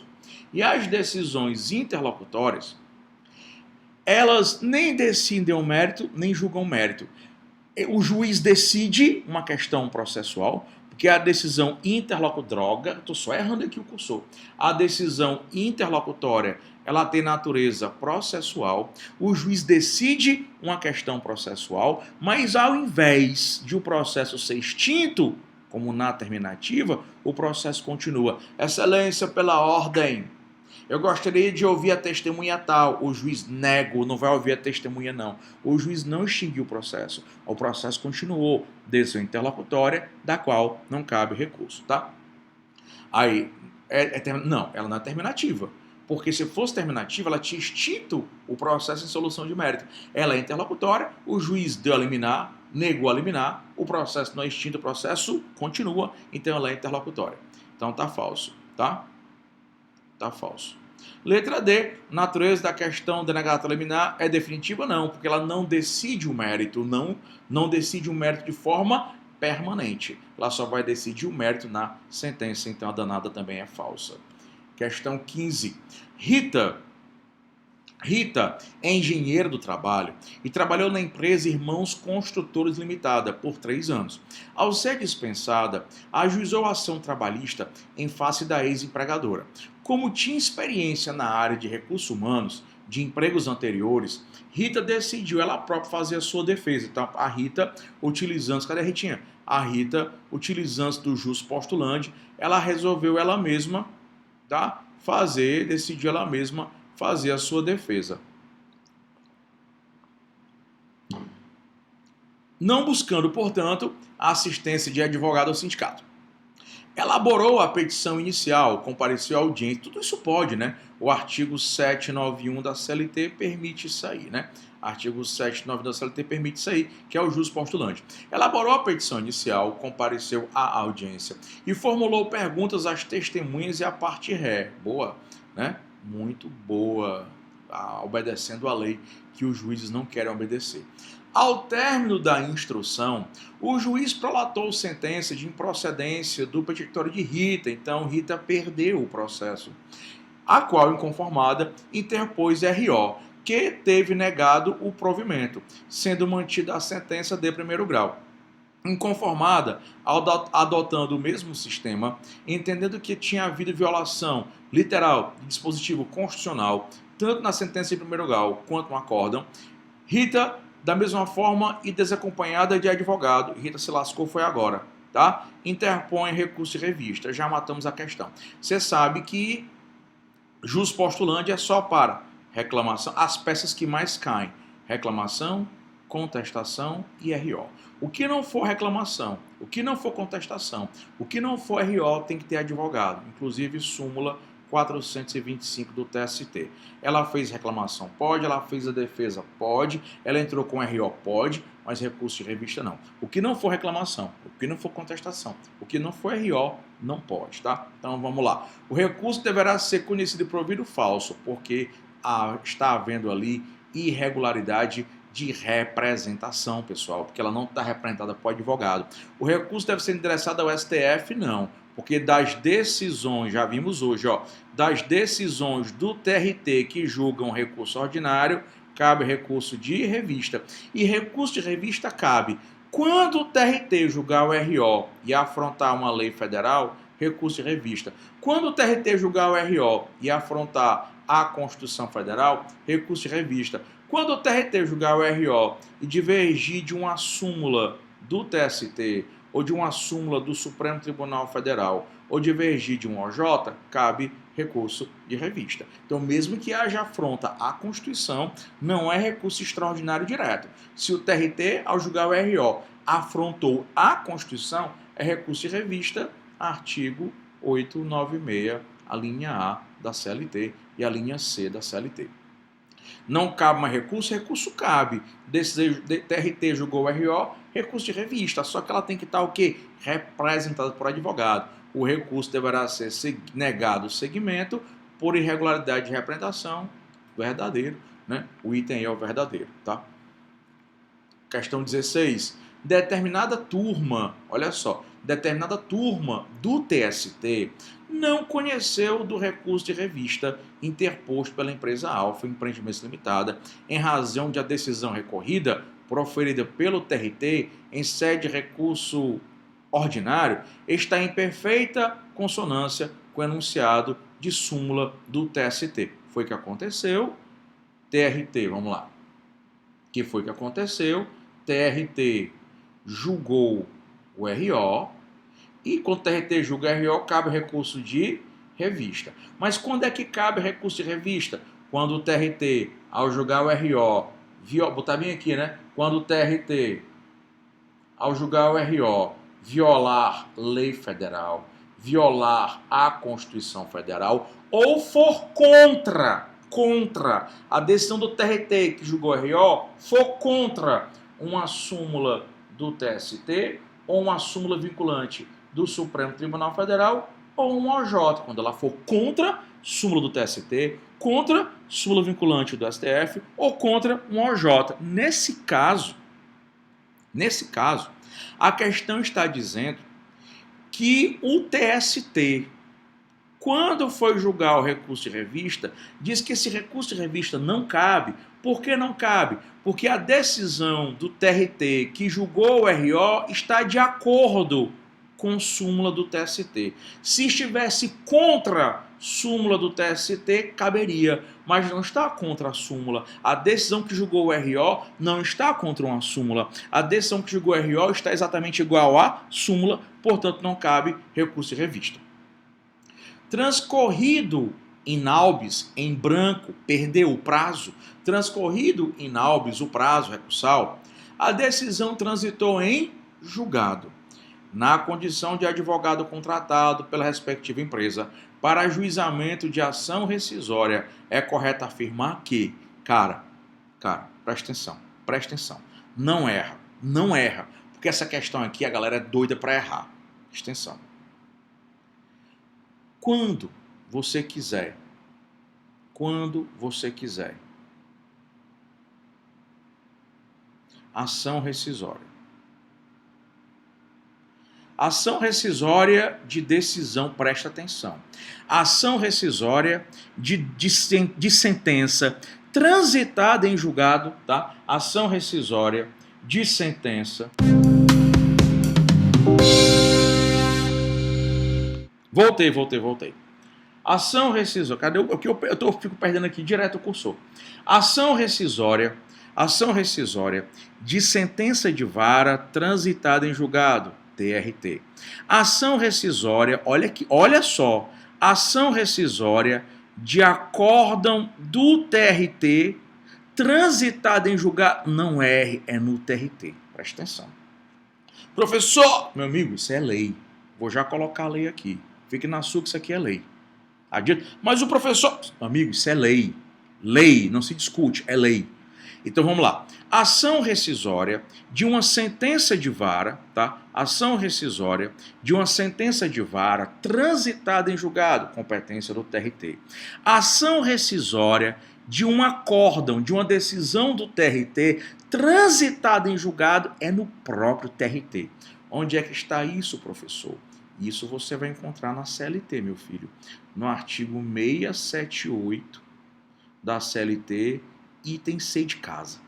Speaker 1: E as decisões interlocutórias, elas nem decidem o mérito, nem julgam o mérito. O juiz decide uma questão processual, porque a decisão interlocutória, estou só errando aqui o cursor, a decisão interlocutória, ela tem natureza processual, o juiz decide uma questão processual, mas ao invés de o processo ser extinto, como na terminativa, o processo continua. Excelência, pela ordem. Eu gostaria de ouvir a testemunha tal. O juiz nego, não vai ouvir a testemunha não. O juiz não extinguiu o processo continuou. Decisão interlocutória, da qual não cabe recurso, tá? Aí, não, ela não é terminativa. Porque se fosse terminativa, ela tinha extinto o processo em solução de mérito. Ela é interlocutória, o juiz deu a liminar, negou a liminar, o processo não é extinto, o processo continua, então ela é interlocutória. Então tá falso, tá? Tá falso. Letra D, natureza da questão denegada liminar é definitiva? Não, porque ela não decide o mérito, não decide o mérito de forma permanente. Ela só vai decidir o mérito na sentença, então a danada também é falsa. Questão 15. Rita é engenheira do trabalho e trabalhou na empresa Irmãos Construtores Limitada por 3 anos. Ao ser dispensada, ajuizou a ação trabalhista em face da ex-empregadora. Como tinha experiência na área de recursos humanos de empregos anteriores, Rita decidiu ela própria fazer a sua defesa. Então, a Rita, utilizando... Cadê a Ritinha? A Rita, utilizando do jus postulante, ela resolveu ela mesma, tá? Decidiu ela mesma fazer a sua defesa. Não buscando, portanto, a assistência de advogado ao sindicato. Elaborou a petição inicial, compareceu à audiência, tudo isso pode, né? O artigo 791 da CLT permite isso aí, né? Artigo 791 da CLT permite isso aí, que é o jus postulante. Elaborou a petição inicial, compareceu à audiência e formulou perguntas às testemunhas e à parte ré. Boa, né? Muito boa, obedecendo a lei que os juízes não querem obedecer. Ao término da instrução, o juiz prolatou sentença de improcedência do petitório de Rita, então Rita perdeu o processo, a qual, inconformada, interpôs RO, que teve negado o provimento, sendo mantida a sentença de primeiro grau. Inconformada, adotando o mesmo sistema, entendendo que tinha havido violação literal de dispositivo constitucional, tanto na sentença de primeiro grau quanto no acórdão, Rita, da mesma forma e desacompanhada de advogado, Rita se lascou foi agora, tá? Interpõe recurso de revista, já matamos a questão. Você sabe que jus postulante é só para reclamação, as peças que mais caem, reclamação, contestação e RO. O que não for reclamação, o que não for contestação, o que não for RO tem que ter advogado, inclusive súmula 425 do TST. Ela fez reclamação? Pode. Ela fez a defesa? Pode. Ela entrou com RO? Pode, mas recurso de revista não. O que não for reclamação, o que não for contestação, o que não for RO, não pode, tá? Então vamos lá. O recurso deverá ser conhecido e provido falso, porque está havendo ali irregularidade de representação, pessoal, porque ela não está representada por advogado. O recurso deve ser endereçado ao STF? Não, porque das decisões, já vimos hoje, ó, das decisões do TRT que julgam recurso ordinário, cabe recurso de revista. E recurso de revista cabe quando o TRT julgar o RO e afrontar uma lei federal, recurso de revista. Quando o TRT julgar o RO e afrontar a Constituição Federal, recurso de revista. Quando o TRT julgar o RO e divergir de uma súmula do TST ou de uma súmula do Supremo Tribunal Federal ou divergir de um OJ, cabe recurso de revista. Então, mesmo que haja afronta à Constituição, não é recurso extraordinário direto. Se o TRT, ao julgar o RO, afrontou a Constituição, é recurso de revista, artigo 896, a linha A da CLT e a linha C da CLT. Não cabe mais recurso? Recurso cabe. TRT julgou o RO, recurso de revista. Só que ela tem que estar o quê? Representada por advogado. O recurso deverá ser negado o segmento por irregularidade de representação, verdadeiro, né? O item é o verdadeiro, tá? Questão 16. Determinada turma, olha só, determinada turma do TST não conheceu do recurso de revista interposto pela empresa Alfa Empreendimentos Limitada em razão de a decisão recorrida proferida pelo TRT em sede de recurso ordinário está em perfeita consonância com o enunciado de súmula do TST. Foi o que aconteceu, TRT, vamos lá. Que foi o que aconteceu, TRT julgou o RO, e quando o TRT julga RO, cabe recurso de revista. Mas quando é que cabe recurso de revista? Quando o TRT, ao julgar o RO, botar bem aqui, né? Quando o TRT, ao julgar o RO, violar lei federal, violar a Constituição Federal ou for contra a decisão do TRT que julgou RO, for contra uma súmula do TST ou uma súmula vinculante do Supremo Tribunal Federal ou um OJ, quando ela for contra súmula do TST, contra súmula vinculante do STF ou contra um OJ. Nesse caso, a questão está dizendo que o TST, quando foi julgar o recurso de revista, diz que esse recurso de revista não cabe. Por que não cabe? Porque a decisão do TRT que julgou o RO está de acordo com súmula do TST. Se estivesse contra súmula do TST, caberia, mas não está contra a súmula. A decisão que julgou o RO não está contra uma súmula. A decisão que julgou o RO está exatamente igual à súmula, portanto não cabe recurso de revista. Transcorrido in albis, em branco, perdeu o prazo, transcorrido in albis o prazo recursal, a decisão transitou em julgado, na condição de advogado contratado pela respectiva empresa para ajuizamento de ação rescisória. É correto afirmar que, cara, presta atenção, não erra, porque essa questão aqui a galera é doida para errar. Presta atenção. Quando você quiser, ação rescisória. Ação rescisória de decisão, presta atenção. Ação rescisória de sentença transitada em julgado, tá? Ação rescisória de sentença. Voltei. Ação rescisória. Cadê o que eu fico perdendo aqui direto o cursor? Ação rescisória de sentença de vara transitada em julgado, TRT. Ação rescisória, olha só, ação rescisória de acórdão do TRT transitada em julgado, não R, é no TRT. Presta atenção. Professor, meu amigo, isso é lei. Vou já colocar a lei aqui. Fique na sua que isso aqui é lei. Mas o professor... Amigo, isso é lei. Lei, não se discute, é lei. Então vamos lá. Ação rescisória de uma sentença de vara, tá? Ação rescisória de uma sentença de vara transitada em julgado, competência do TRT. Ação rescisória de um acórdão, de uma decisão do TRT transitada em julgado é no próprio TRT. Onde é que está isso, professor? Isso você vai encontrar na CLT, meu filho. No artigo 678 da CLT, item C de casa.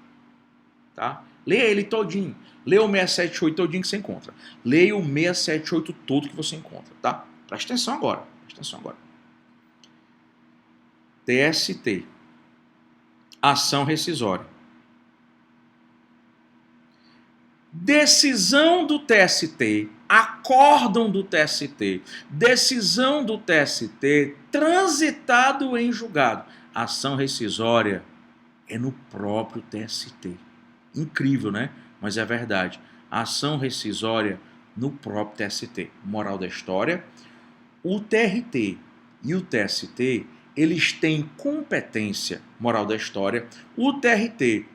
Speaker 1: Tá? Leia ele todinho. Leia o 678 todinho que você encontra. Leia o 678 todo que você encontra. Tá? Presta atenção agora. TST. Ação rescisória. Decisão do TST, acórdão do TST, decisão do TST, transitado em julgado. Ação rescisória é no próprio TST. Incrível, né? Mas é verdade. Ação rescisória no próprio TST. Moral da história, o TRT e o TST, eles têm competência, moral da história, o TRT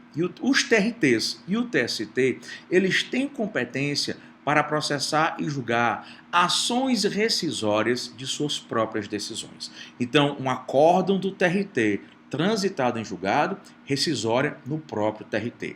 Speaker 1: os TRTs e o TST, eles têm competência para processar e julgar ações rescisórias de suas próprias decisões. Então, um acórdão do TRT transitado em julgado, rescisória no próprio TRT.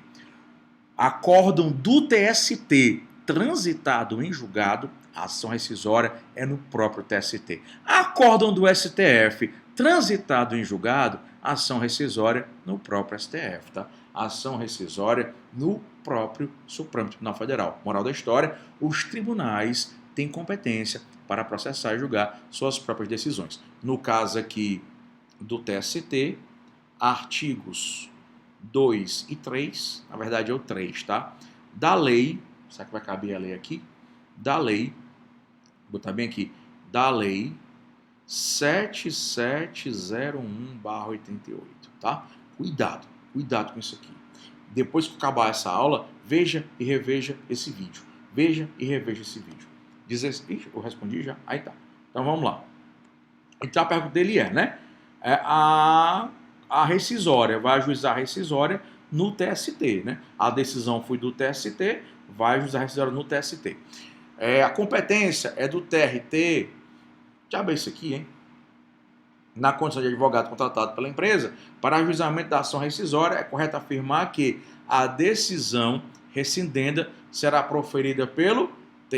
Speaker 1: Acórdão do TST transitado em julgado, ação rescisória é no próprio TST. Acórdão do STF transitado em julgado, ação rescisória no próprio STF, tá? Ação rescisória no próprio Supremo Tribunal Federal. Moral da história, os tribunais têm competência para processar e julgar suas próprias decisões. No caso aqui do TST, artigos 2 e 3, na verdade é o 3, tá? Da lei, será que vai caber a lei aqui? Da lei, vou botar bem aqui, da lei 7701/88, tá? Cuidado com isso aqui. Depois que acabar essa aula, veja e reveja esse vídeo. Ixi, eu respondi já? Aí tá. Então vamos lá. Então a pergunta dele né? A rescisória, vai ajuizar a rescisória no TST, né? A decisão foi do TST, vai ajuizar a rescisória no TST. A competência é do TRT, já bem isso aqui, hein? Na condição de advogado contratado pela empresa, para ajuizamento da ação rescisória, é correto afirmar que a decisão rescindenda será proferida pelo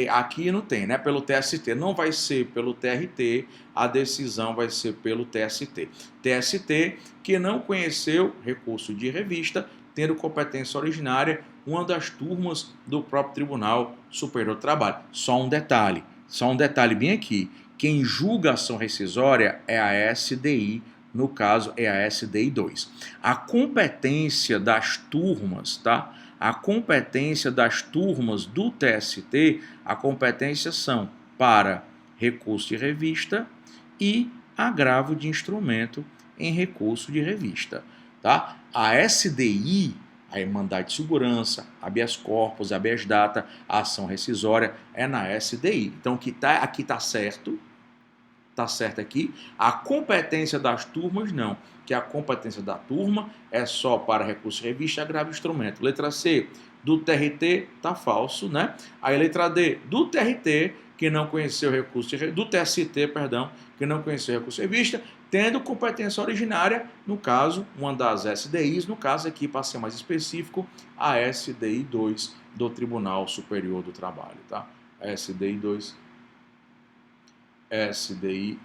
Speaker 1: aqui não tem, né? Pelo TST. Não vai ser pelo TRT, a decisão vai ser pelo TST. TST que não conheceu recurso de revista, tendo competência originária, uma das turmas do próprio Tribunal Superior do Trabalho. Só um detalhe bem aqui. Quem julga a ação rescisória é a SDI, no caso é a SDI 2. A competência das turmas, tá? A competência das turmas do TST, a competência são para recurso de revista e agravo de instrumento em recurso de revista, tá? A SDI, a mandado de segurança, habeas corpus, habeas data, a ação rescisória é na SDI. Então aqui está certo. Tá certo aqui? A competência das turmas, não. Que a competência da turma é só para recurso de revista e agravo de instrumento. Letra C, do TRT, tá falso, né? Aí letra D, do TRT, que não conheceu recurso de do TST, perdão, que não conheceu recurso de revista, tendo competência originária, no caso, uma das SDIs, no caso aqui, para ser mais específico, a SDI 2 do Tribunal Superior do Trabalho, tá? SDI 2. SDI,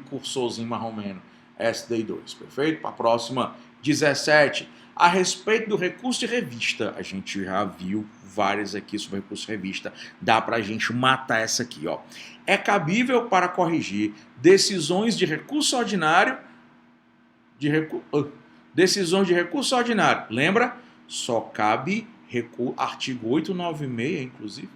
Speaker 1: cursorzinho marromeno, SDI 2, perfeito? Para a próxima, 17. A respeito do recurso de revista, a gente já viu várias aqui sobre recurso de revista, dá para a gente matar essa aqui, ó. É cabível para corrigir decisões de recurso ordinário, decisões de recurso ordinário, lembra? Só cabe artigo 896, inclusive,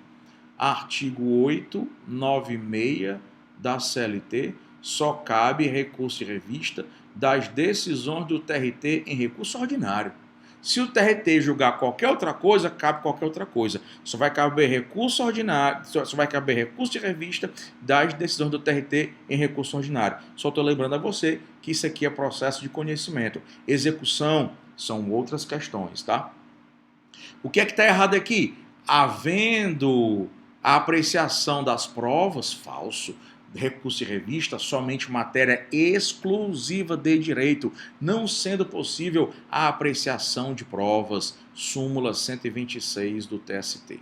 Speaker 1: artigo 896 da CLT, só cabe recurso de revista das decisões do TRT em recurso ordinário. Se o TRT julgar qualquer outra coisa, cabe qualquer outra coisa. Só vai caber recurso ordinário, só vai caber recurso de revista das decisões do TRT em recurso ordinário. Só estou lembrando a você que isso aqui é processo de conhecimento. Execução são outras questões, tá? O que é que está errado aqui? Havendo a apreciação das provas, falso. Recurso de revista, somente matéria exclusiva de direito, não sendo possível a apreciação de provas, súmula 126 do TST.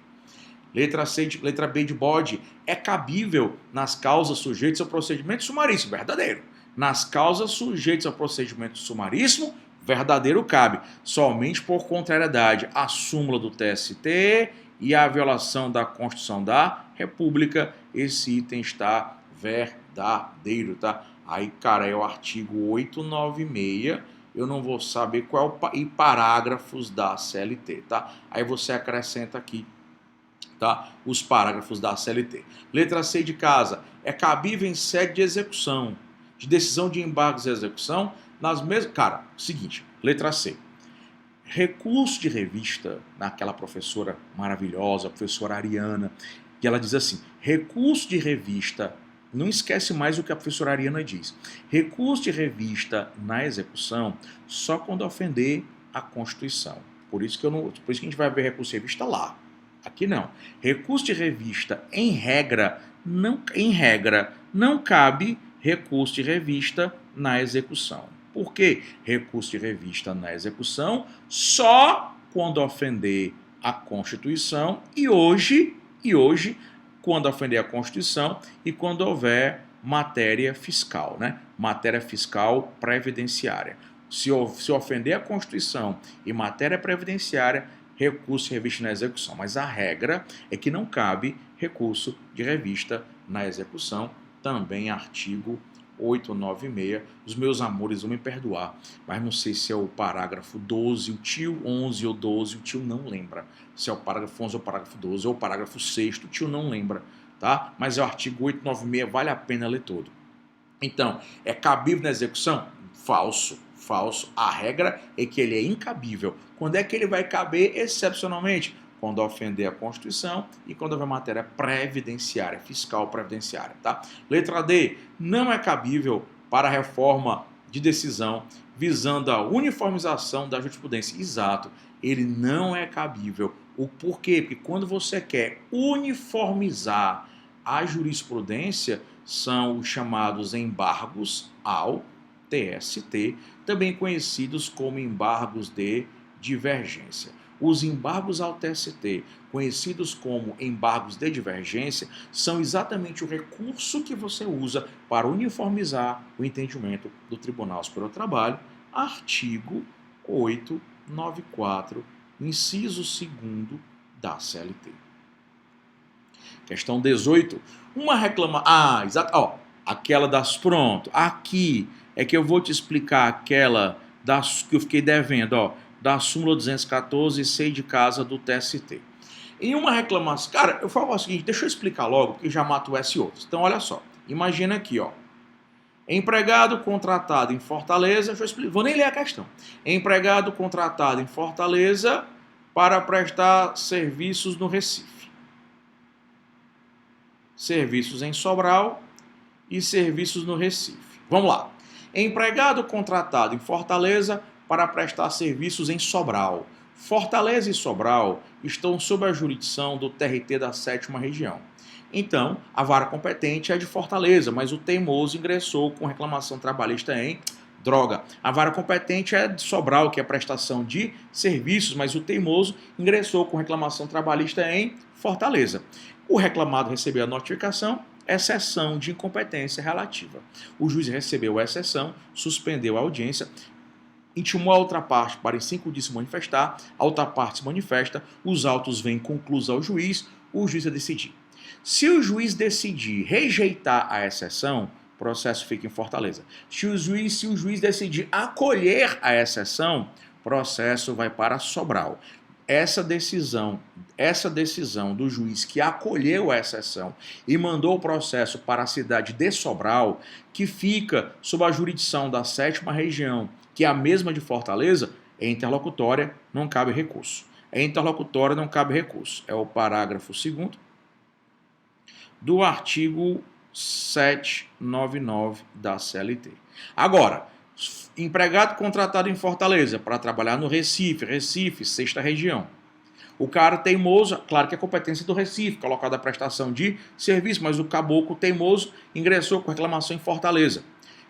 Speaker 1: Letra B de bode, é cabível nas causas sujeitas ao procedimento sumaríssimo, verdadeiro. Nas causas sujeitas ao procedimento sumaríssimo, verdadeiro cabe, somente por contrariedade à súmula do TST e à violação da Constituição da República, esse item está verdadeiro, tá? Aí, cara, é o artigo 896, eu não vou saber qual é o parágrafos da CLT, tá? Aí você acrescenta aqui, tá? Os parágrafos da CLT. Letra C de casa, é cabível em sede de execução, de decisão de embargos e execução, nas mesmas... Cara, seguinte, letra C. Recurso de revista, naquela professora maravilhosa, a professora Ariana, que ela diz assim, recurso de revista... Não esquece mais o que a professora Ariana diz. Recurso de revista na execução só quando ofender a Constituição. Por isso que a gente vai ver recurso de revista lá. Aqui não. Recurso de revista, em regra, não cabe recurso de revista na execução. Por quê? Recurso de revista na execução só quando ofender a Constituição e hoje quando ofender a Constituição e quando houver matéria fiscal, né? Matéria fiscal previdenciária. Se ofender a Constituição e matéria previdenciária, recurso de revista na execução. Mas a regra é que não cabe recurso de revista na execução, também artigo 896. Os meus amores vão me perdoar, mas não sei se é o parágrafo 12, o tio 11 ou 12, o tio não lembra. Se é o parágrafo 11 ou o parágrafo 12 ou o parágrafo 6º, o tio não lembra, tá? Mas é o artigo 896, vale a pena ler todo. Então, é cabível na execução? Falso. A regra é que ele é incabível. Quando é que ele vai caber excepcionalmente? quando ofender a Constituição e quando houver matéria previdenciária, fiscal previdenciária, tá? Letra D, não é cabível para a reforma de decisão visando a uniformização da jurisprudência. Exato, ele não é cabível. O porquê? Porque quando você quer uniformizar a jurisprudência, são os chamados embargos ao TST, também conhecidos como embargos de divergência. Os embargos ao TST, conhecidos como embargos de divergência, são exatamente o recurso que você usa para uniformizar o entendimento do Tribunal Superior do Trabalho, artigo 894, inciso 2º da CLT. Questão 18. Uma reclamação... exato. Aquela das... Pronto. Aqui é que eu vou te explicar aquela das que eu fiquei devendo, da súmula 214, sei de casa do TST. Em uma reclamação... Cara, eu falo o seguinte, deixa eu explicar logo, porque já mato o S outros. Então, olha só. Imagina aqui, empregado contratado em Fortaleza... Vou nem ler a questão. Empregado contratado em Fortaleza para prestar serviços no Recife. Serviços em Sobral e serviços no Recife. Vamos lá. Empregado contratado em Fortaleza para prestar serviços em Sobral. Fortaleza e Sobral estão sob a jurisdição do TRT da 7ª Região. Então, a vara competente é de Fortaleza, mas o teimoso ingressou com reclamação trabalhista em... Droga, a vara competente é de Sobral, que é prestação de serviços, mas o teimoso ingressou com reclamação trabalhista em Fortaleza. O reclamado recebeu a notificação, exceção de incompetência relativa. O juiz recebeu a exceção, suspendeu a audiência, intimou a outra parte para em 5 dias se manifestar, a outra parte se manifesta, os autos vêm conclusos ao juiz, o juiz vai decidir. Se o juiz decidir rejeitar a exceção, o processo fica em Fortaleza. Se o juiz decidir acolher a exceção, o processo vai para Sobral. Essa decisão do juiz que acolheu a exceção e mandou o processo para a cidade de Sobral, que fica sob a jurisdição da 7ª Região, que é a mesma de Fortaleza, é interlocutória, não cabe recurso. É interlocutória, não cabe recurso. É o parágrafo 2º do artigo 799 da CLT. Agora, empregado contratado em Fortaleza para trabalhar no Recife, 6ª Região. O cara teimoso, claro que é competência do Recife, colocado a prestação de serviço, mas o caboclo teimoso ingressou com reclamação em Fortaleza.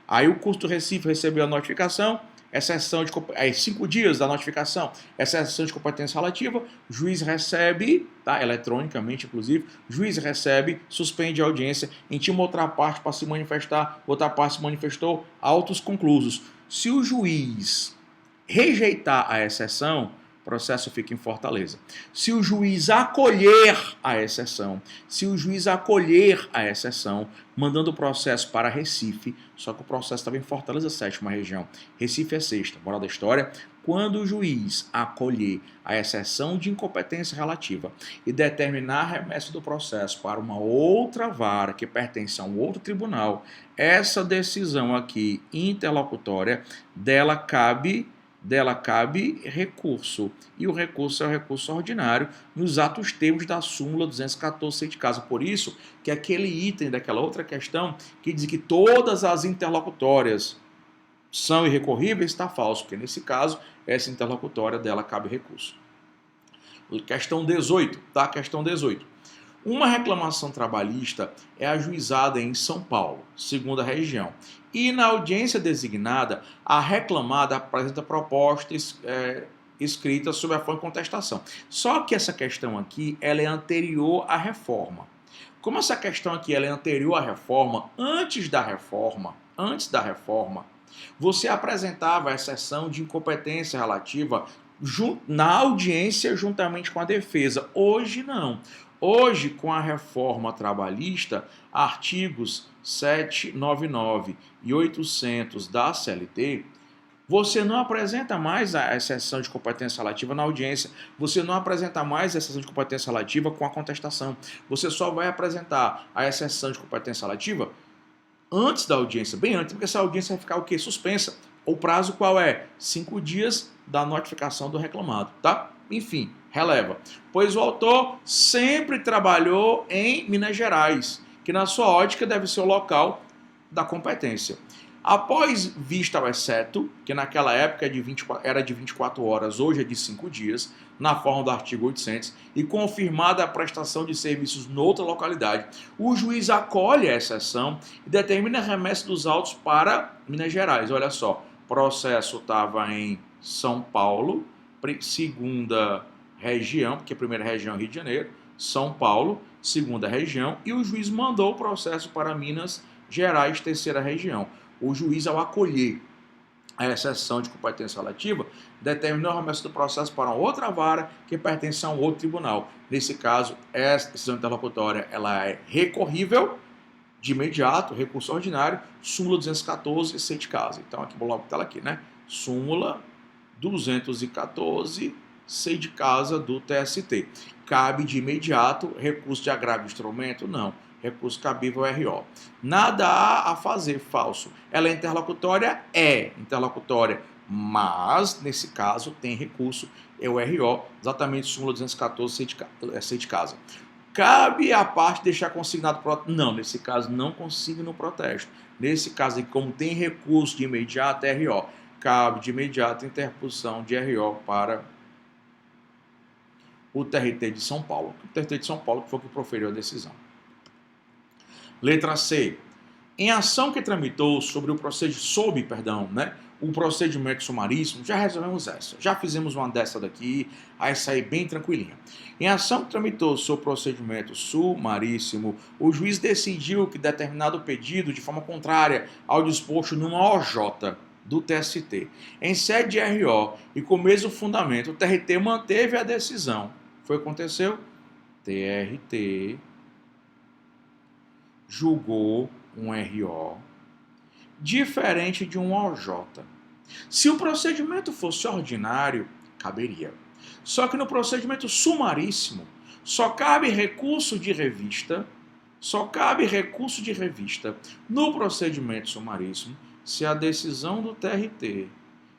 Speaker 1: Aí o custo do Recife recebeu a notificação, exceção de 5 dias da notificação, exceção de competência relativa, o juiz recebe, tá, eletronicamente inclusive, o juiz recebe, suspende a audiência, intima outra parte para se manifestar, outra parte se manifestou, autos conclusos. Se o juiz rejeitar a exceção, o processo fica em Fortaleza. Se o juiz acolher a exceção, mandando o processo para Recife, só que o processo estava em Fortaleza, 7ª Região. Recife é 6ª. Moral da história, quando o juiz acolher a exceção de incompetência relativa e determinar a remessa do processo para uma outra vara que pertence a um outro tribunal, essa decisão aqui interlocutória, dela cabe recurso. E o recurso é o recurso ordinário nos atos termos da súmula 214, sei de casa. Por isso que aquele item daquela outra questão que diz que todas as interlocutórias são irrecorríveis, está falso, porque nesse caso, essa interlocutória dela cabe recurso. Questão 18, tá? Questão 18. Uma reclamação trabalhista é ajuizada em São Paulo, 2ª Região. E na audiência designada, a reclamada apresenta propostas escritas sobre a forma de contestação. Só que essa questão aqui ela é anterior à reforma. Como essa questão aqui ela é anterior à reforma, antes da reforma, você apresentava a exceção de incompetência relativa na audiência juntamente com a defesa. Hoje não. Hoje, com a reforma trabalhista, artigos 799 e 800 da CLT, você não apresenta mais a exceção de competência relativa na audiência, você não apresenta mais a exceção de competência relativa com a contestação, você só vai apresentar a exceção de competência relativa antes da audiência, bem antes, porque essa audiência vai ficar o quê? Suspensa. O prazo qual é? 5 dias da notificação do reclamado, tá? Enfim, releva? Pois o autor sempre trabalhou em Minas Gerais, que na sua ótica deve ser o local da competência. Após vista ao exceto, que naquela época era de 24 horas, hoje é de 5 dias, na forma do artigo 800, e confirmada a prestação de serviços noutra localidade, o juiz acolhe a exceção e determina a remessa dos autos para Minas Gerais. Olha só, o processo estava em São Paulo, segunda região, porque a primeira região é Rio de Janeiro, São Paulo, segunda região, e o juiz mandou o processo para Minas Gerais, terceira região. O juiz, ao acolher a exceção de competência relativa, determinou a remessa do processo para outra vara que pertence a um outro tribunal. Nesse caso, essa decisão interlocutória ela é recorrível de imediato, recurso ordinário, súmula 214, C de casa. Então, aqui, vou logo tela aqui, né? Súmula 214, C de casa do TST. Cabe de imediato recurso de agravo de instrumento? Não. Recurso cabível RO. Nada há a fazer, falso. Ela é interlocutória? É interlocutória, mas nesse caso tem recurso, é o RO, exatamente súmula 214, C de casa. Cabe a parte deixar consignado protesto? Não, nesse caso não consigna no protesto. Nesse caso, como tem recurso de imediato, é RO. Cabe de imediato interposição de RO para o TRT de São Paulo. O TRT de São Paulo foi o que proferiu a decisão. Letra C. Em ação que tramitou sobre o procedimento sumaríssimo, já resolvemos essa. Já fizemos uma dessa daqui, aí sair bem tranquilinha. Em ação que tramitou sobre o procedimento sumaríssimo, o juiz decidiu que determinado pedido, de forma contrária ao disposto numa OJ do TST, em sede de RO e com o mesmo fundamento, o TRT manteve a decisão. Foi o que aconteceu? TRT julgou um RO diferente de um OJ. Se o procedimento fosse ordinário, caberia. Só que no procedimento sumaríssimo, só cabe recurso de revista, no procedimento sumaríssimo, se a decisão do TRT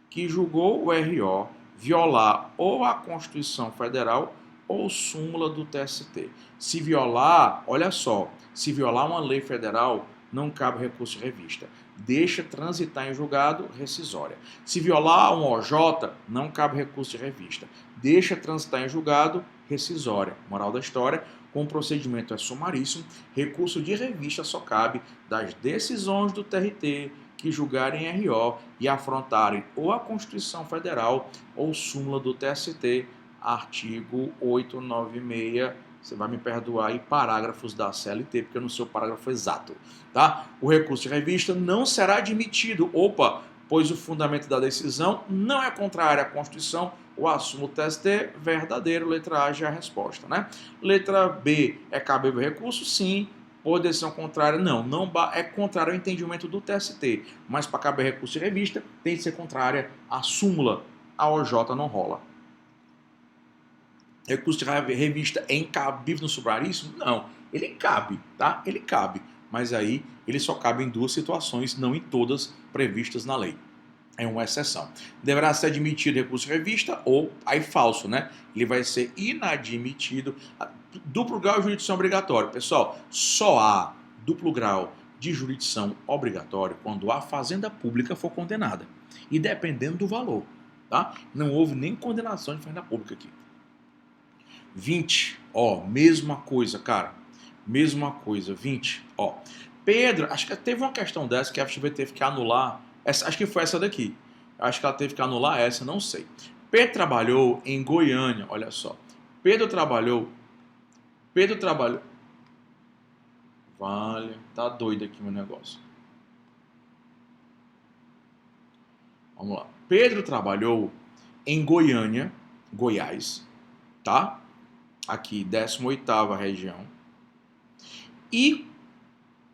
Speaker 1: que julgou o RO violar ou a Constituição Federal ou súmula do TST. Se violar, olha só, se violar uma lei federal, não cabe recurso de revista. Deixa transitar em julgado, rescisória. Se violar um OJ, não cabe recurso de revista. Deixa transitar em julgado, rescisória. Moral da história, como o procedimento é sumaríssimo, recurso de revista só cabe das decisões do TRT que julgarem RO e afrontarem ou a Constituição Federal ou súmula do TST, artigo 896, você vai me perdoar aí, parágrafos da CLT, porque eu não sei o parágrafo exato, tá? O recurso de revista não será admitido, pois o fundamento da decisão não é contrário à Constituição ou à súmula do TST, verdadeiro, letra A já é a resposta, né? Letra B, é cabível recurso? Sim. Por decisão contrária, não é contrário ao entendimento do TST, mas para caber recurso de revista, tem que ser contrária à súmula, a OJ não rola. Recurso de revista é incabível no sumaríssimo? Não, ele cabe, tá? Ele cabe, mas aí ele só cabe em duas situações, não em todas previstas na lei. É uma exceção. Deverá ser admitido recurso de revista ou aí falso, né? Ele vai ser inadmitido. Duplo grau de jurisdição obrigatório. Pessoal, só há duplo grau de jurisdição obrigatório quando a fazenda pública for condenada. E dependendo do valor, tá? Não houve nem condenação de fazenda pública aqui. 20, mesma coisa, cara. Mesma coisa, 20, Pedro, acho que teve uma questão dessa que a FGV teve que anular. Acho que foi essa daqui. Acho que ela teve que anular essa, não sei. Pedro trabalhou em Goiânia, olha só. Pedro trabalhou. Vale, tá doido aqui meu negócio. Vamos lá. Pedro trabalhou em Goiânia, Goiás, tá? Aqui, 18ª região. E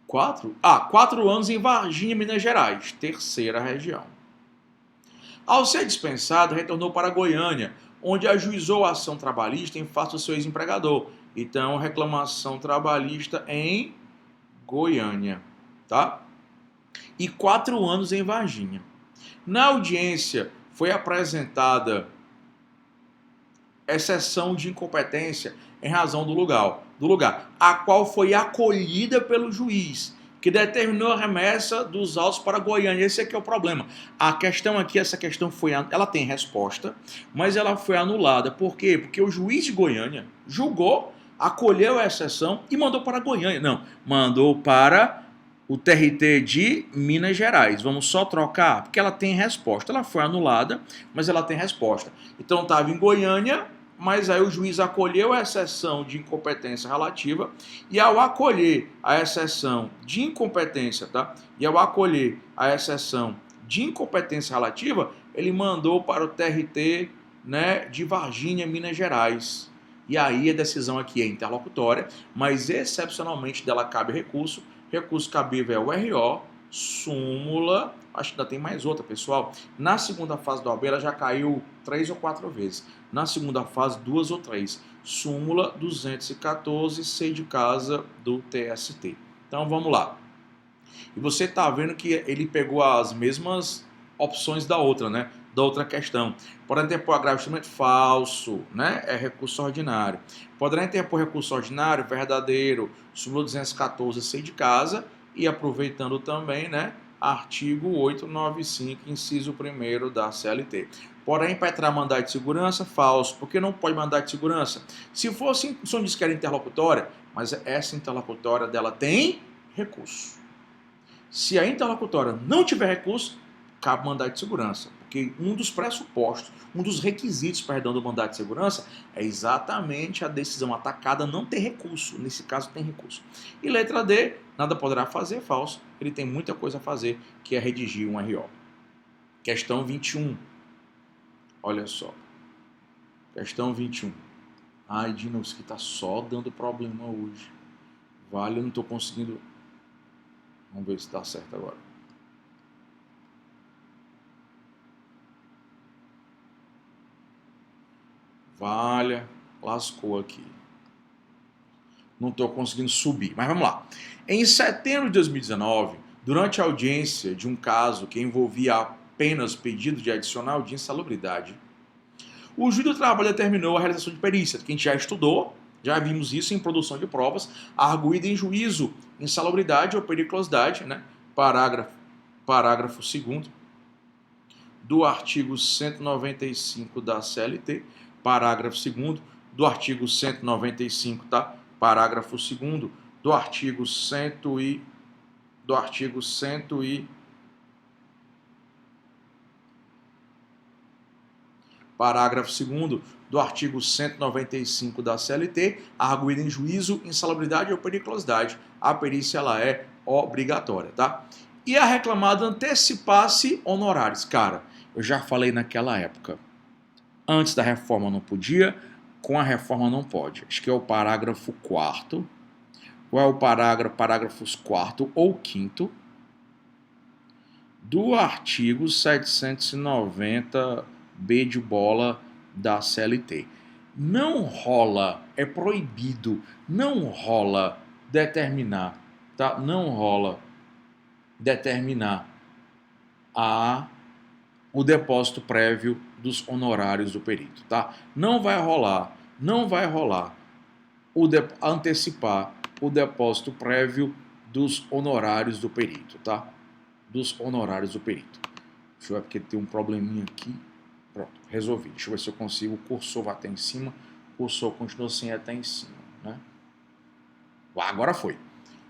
Speaker 1: 4 anos em Varginha, Minas Gerais, terceira região. Ao ser dispensado, retornou para Goiânia, onde ajuizou a ação trabalhista em face do seu ex-empregador. Então, reclamação trabalhista em Goiânia, tá? E 4 anos em Varginha. Na audiência, foi apresentada exceção de incompetência em razão do lugar, a qual foi acolhida pelo juiz, que determinou a remessa dos autos para Goiânia. Esse aqui é o problema. A questão aqui, essa questão ela tem resposta, mas ela foi anulada. Por quê? Porque o juiz de Goiânia julgou, acolheu a exceção e mandou para Goiânia. Não, mandou para o TRT de Minas Gerais. Vamos só trocar, porque ela tem resposta. Ela foi anulada, mas ela tem resposta. Então estava em Goiânia, mas aí o juiz acolheu a exceção de incompetência relativa, e ao acolher a exceção de incompetência, tá? E ao acolher a exceção de incompetência relativa, ele mandou para o TRT, né, de Varginha, Minas Gerais. E aí a decisão aqui é interlocutória, mas excepcionalmente dela cabe recurso. Recurso cabível é o RO, súmula, acho que ainda tem mais outra, pessoal. Na segunda fase da OAB ela já caiu 3 ou 4 vezes. Na segunda fase, 2 ou 3. Súmula 214, C de casa do TST. Então vamos lá. E você está vendo que ele pegou as mesmas opções da outra, né? Da outra questão. Poderá interpor agravo extremamente falso, né? É recurso ordinário. Poderá interpor recurso ordinário verdadeiro, súmula 214, C de casa, e aproveitando também, né? Artigo 895, inciso 1º da CLT. Porém, impetrar mandado de segurança, falso. Por que não pode mandado de segurança? Se fosse, o senhor disse que era interlocutória, mas essa interlocutória dela tem recurso. Se a interlocutória não tiver recurso, cabe mandado de segurança. Porque um dos pressupostos, um dos requisitos, perdão, do mandado de segurança é exatamente a decisão atacada não ter recurso. Nesse caso, tem recurso. E letra D, nada poderá fazer, falso. Ele tem muita coisa a fazer, que é redigir um RO. Questão 21. Olha só. Questão 21. Ai, Dino, isso aqui tá só dando problema hoje. Vale, eu não estou conseguindo. Vamos ver se está certo agora. Valha, lascou aqui. Não estou conseguindo subir, mas vamos lá. Em setembro de 2019, durante a audiência de um caso que envolvia apenas pedido de adicional de insalubridade, o juiz do trabalho determinou a realização de perícia, que a gente já estudou, já vimos isso em produção de provas, arguída em juízo, insalubridade ou periculosidade, né? Parágrafo 2º do artigo 195 da CLT, parágrafo 2º do artigo 195, tá? Parágrafo 2º do artigo 100 Parágrafo 2º do artigo 195 da CLT, arguída em juízo, insalubridade ou periculosidade. A perícia ela é obrigatória, tá? E a reclamada antecipasse honorários. Cara, eu já falei naquela época. Antes da reforma não podia, com a reforma não pode. Acho que é o parágrafo 4º, ou é o parágrafos 4º ou 5º do artigo 790 B de bola da CLT. Não rola, é proibido, não rola determinar, tá? Não rola determinar o depósito prévio dos honorários do perito, tá? Não vai rolar antecipar o depósito prévio dos honorários do perito, tá? Dos honorários do perito. Deixa eu ver porque tem um probleminha aqui. Pronto, resolvi. Deixa eu ver se eu consigo. O cursor vai até em cima. O cursor continua sem até em cima, né? Agora foi.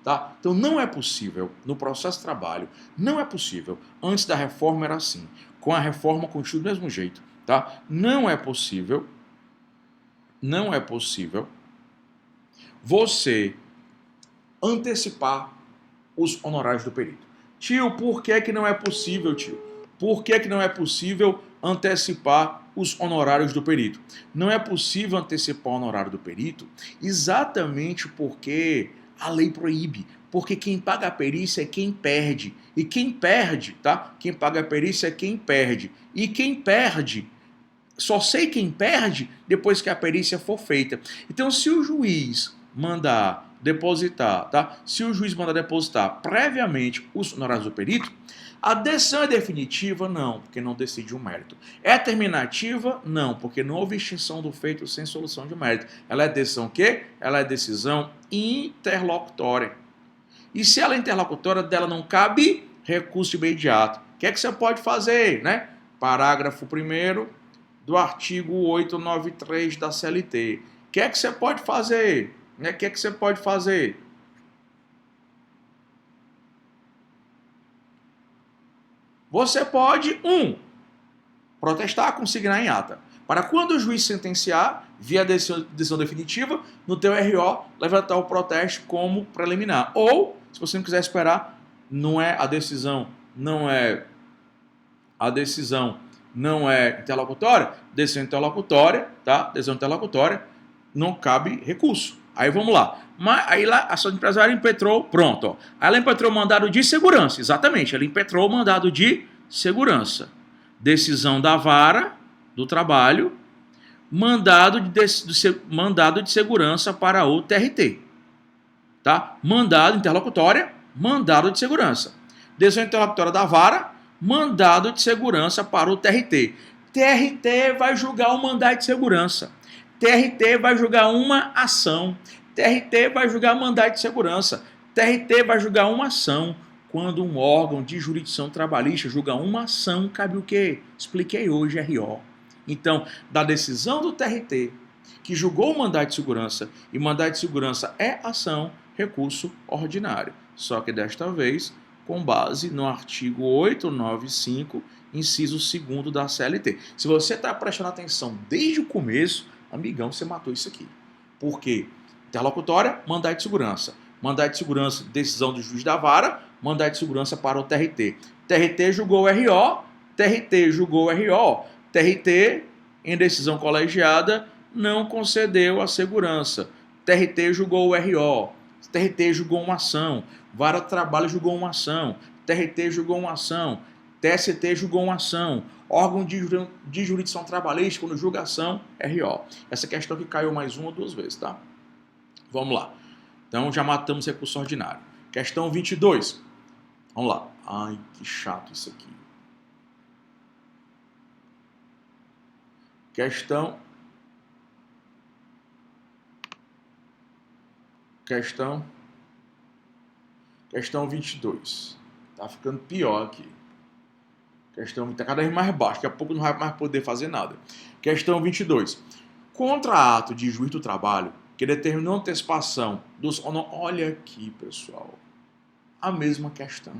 Speaker 1: Tá? Então não é possível, no processo de trabalho, não é possível. Antes da reforma era assim. Com a reforma continua do mesmo jeito. Tá? Não é possível você antecipar os honorários do perito. Tio, por que não é possível, tio? Por que não é possível antecipar os honorários do perito? Não é possível antecipar o honorário do perito exatamente porque a lei proíbe. Porque quem paga a perícia é quem perde. E quem perde, tá? Quem paga a perícia é quem perde. E quem perde, só sei quem perde depois que a perícia for feita. Então, se o juiz mandar depositar, tá? Se o juiz mandar depositar previamente os honorários do perito, A decisão é definitiva? Não, porque não decide o mérito. É terminativa? Não, porque não houve extinção do feito sem solução de mérito. Ela é decisão o quê? Ela é decisão interlocutória. E se ela é interlocutória, dela não cabe recurso imediato. O que é que você pode fazer, né? Parágrafo 1º do artigo 893 da CLT. O que é que você pode fazer? O que é que você pode fazer? Você pode, protestar, consignar em ata. Para quando o juiz sentenciar, via decisão definitiva, no teu RO, levantar o protesto como preliminar. Ou, se você não quiser esperar, a decisão não é interlocutória, decisão interlocutória, tá? Decisão interlocutória, não cabe recurso. Aí vamos lá. Mas aí lá a ação de empresário impetrou, pronto. Ó. Aí ela impetrou mandado de segurança, exatamente. Ela impetrou mandado de segurança. Decisão da vara do trabalho, mandado de segurança para o TRT. Tá? Mandado interlocutória, mandado de segurança. Decisão interlocutória da vara, mandado de segurança para o TRT. TRT vai julgar o mandado de segurança. TRT vai julgar uma ação. TRT vai julgar mandado de segurança. TRT vai julgar uma ação. Quando um órgão de jurisdição trabalhista julga uma ação, cabe o quê? Expliquei hoje, RO. Então, da decisão do TRT, que julgou o mandado de segurança, e mandado de segurança é ação, recurso ordinário. Só que desta vez, com base no artigo 895, inciso 2º da CLT. Se você está prestando atenção desde o começo, amigão, você matou isso aqui. Por quê? Interlocutória, mandado de segurança. Mandado de segurança, decisão do juiz da vara, mandado de segurança para o TRT. TRT julgou o RO, TRT julgou o RO. TRT, em decisão colegiada, não concedeu a segurança. TRT julgou o RO. TRT julgou uma ação. Vara do Trabalho julgou uma ação. TRT julgou uma ação. TST julgou uma ação. Órgão de jurisdição trabalhista, quando julga ação, RO. Essa questão que caiu mais uma ou duas vezes, tá? Vamos lá. Então, já matamos recurso ordinário. Questão 22. Vamos lá. Ai, que chato isso aqui. Questão 22. Tá ficando pior aqui. Questão está cada vez mais baixo. Daqui a pouco não vai mais poder fazer nada. Questão 22. Contra ato de juiz do trabalho que determinou antecipação dos... Olha aqui, pessoal. A mesma questão.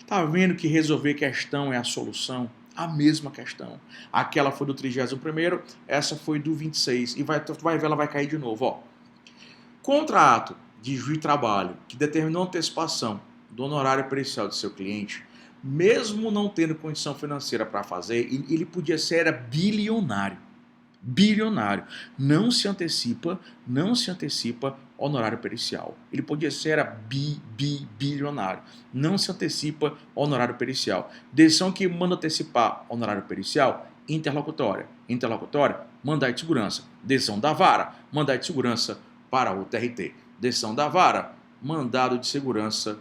Speaker 1: Tá vendo que resolver questão é a solução? A mesma questão. Aquela foi do 31º, essa foi do 26. E vai ver, ela vai cair de novo. Ó. Contra ato de juiz de trabalho que determinou antecipação do honorário pericial do seu cliente, mesmo não tendo condição financeira para fazer, ele podia ser bilionário. Bilionário. Não se antecipa honorário pericial. Ele podia ser bilionário. Não se antecipa honorário pericial. Decisão que manda antecipar honorário pericial, interlocutória. Interlocutória, mandado de segurança. Decisão da vara, mandado de segurança para o TRT. Decisão da vara, mandado de segurança,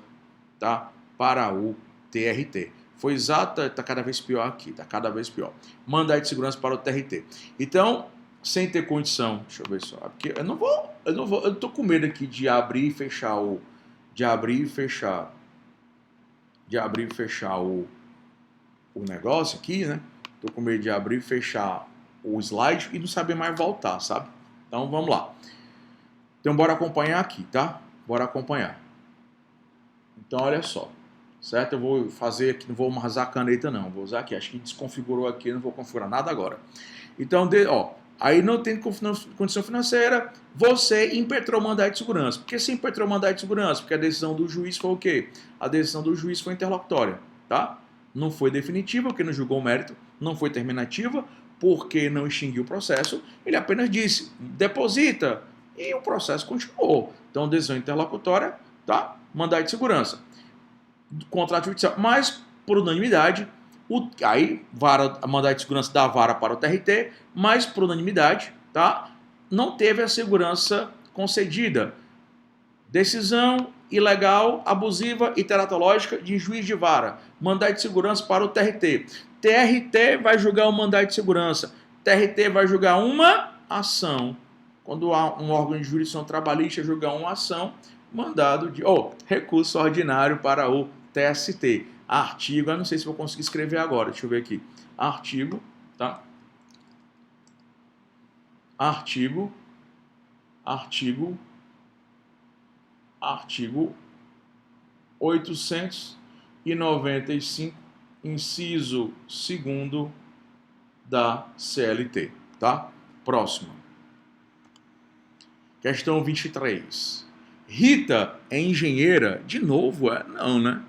Speaker 1: tá, para o TRT. Foi exata, tá cada vez pior aqui, tá cada vez pior. Mandado de segurança para o TRT. Então, sem ter condição, deixa eu ver só, porque eu tô com medo aqui de abrir e fechar o negócio aqui, né? Tô com medo de abrir e fechar o slide e não saber mais voltar, sabe? Então, vamos lá. Então, bora acompanhar aqui, tá? Bora acompanhar. Então, olha só. Certo? Eu vou fazer aqui, não vou usar a caneta não, vou usar aqui, acho que desconfigurou aqui, não vou configurar nada agora. Então, aí não tem condição financeira, você impetrou mandado de segurança. Por que você impetrou mandado de segurança? Porque a decisão do juiz foi o quê? A decisão do juiz foi interlocutória, tá? Não foi definitiva, porque não julgou o mérito, não foi terminativa, porque não extinguiu o processo, ele apenas disse, deposita, e o processo continuou. Então, decisão interlocutória, tá? Mandado de segurança. Contrato judicial, mas por unanimidade, mandado de segurança da vara para o TRT, mas por unanimidade, tá? Não teve a segurança concedida. Decisão ilegal, abusiva e teratológica de juiz de vara. Mandado de segurança para o TRT. TRT vai julgar um mandado de segurança. TRT vai julgar uma ação. Quando há um órgão de jurisdição trabalhista julgar uma ação, mandado de recurso ordinário para o TST. Artigo, eu não sei se vou conseguir escrever agora, deixa eu ver aqui. Artigo, tá? Artigo 895, inciso 2º da CLT, tá? Próximo. Questão 23. Rita é engenheira? De novo, Não, né?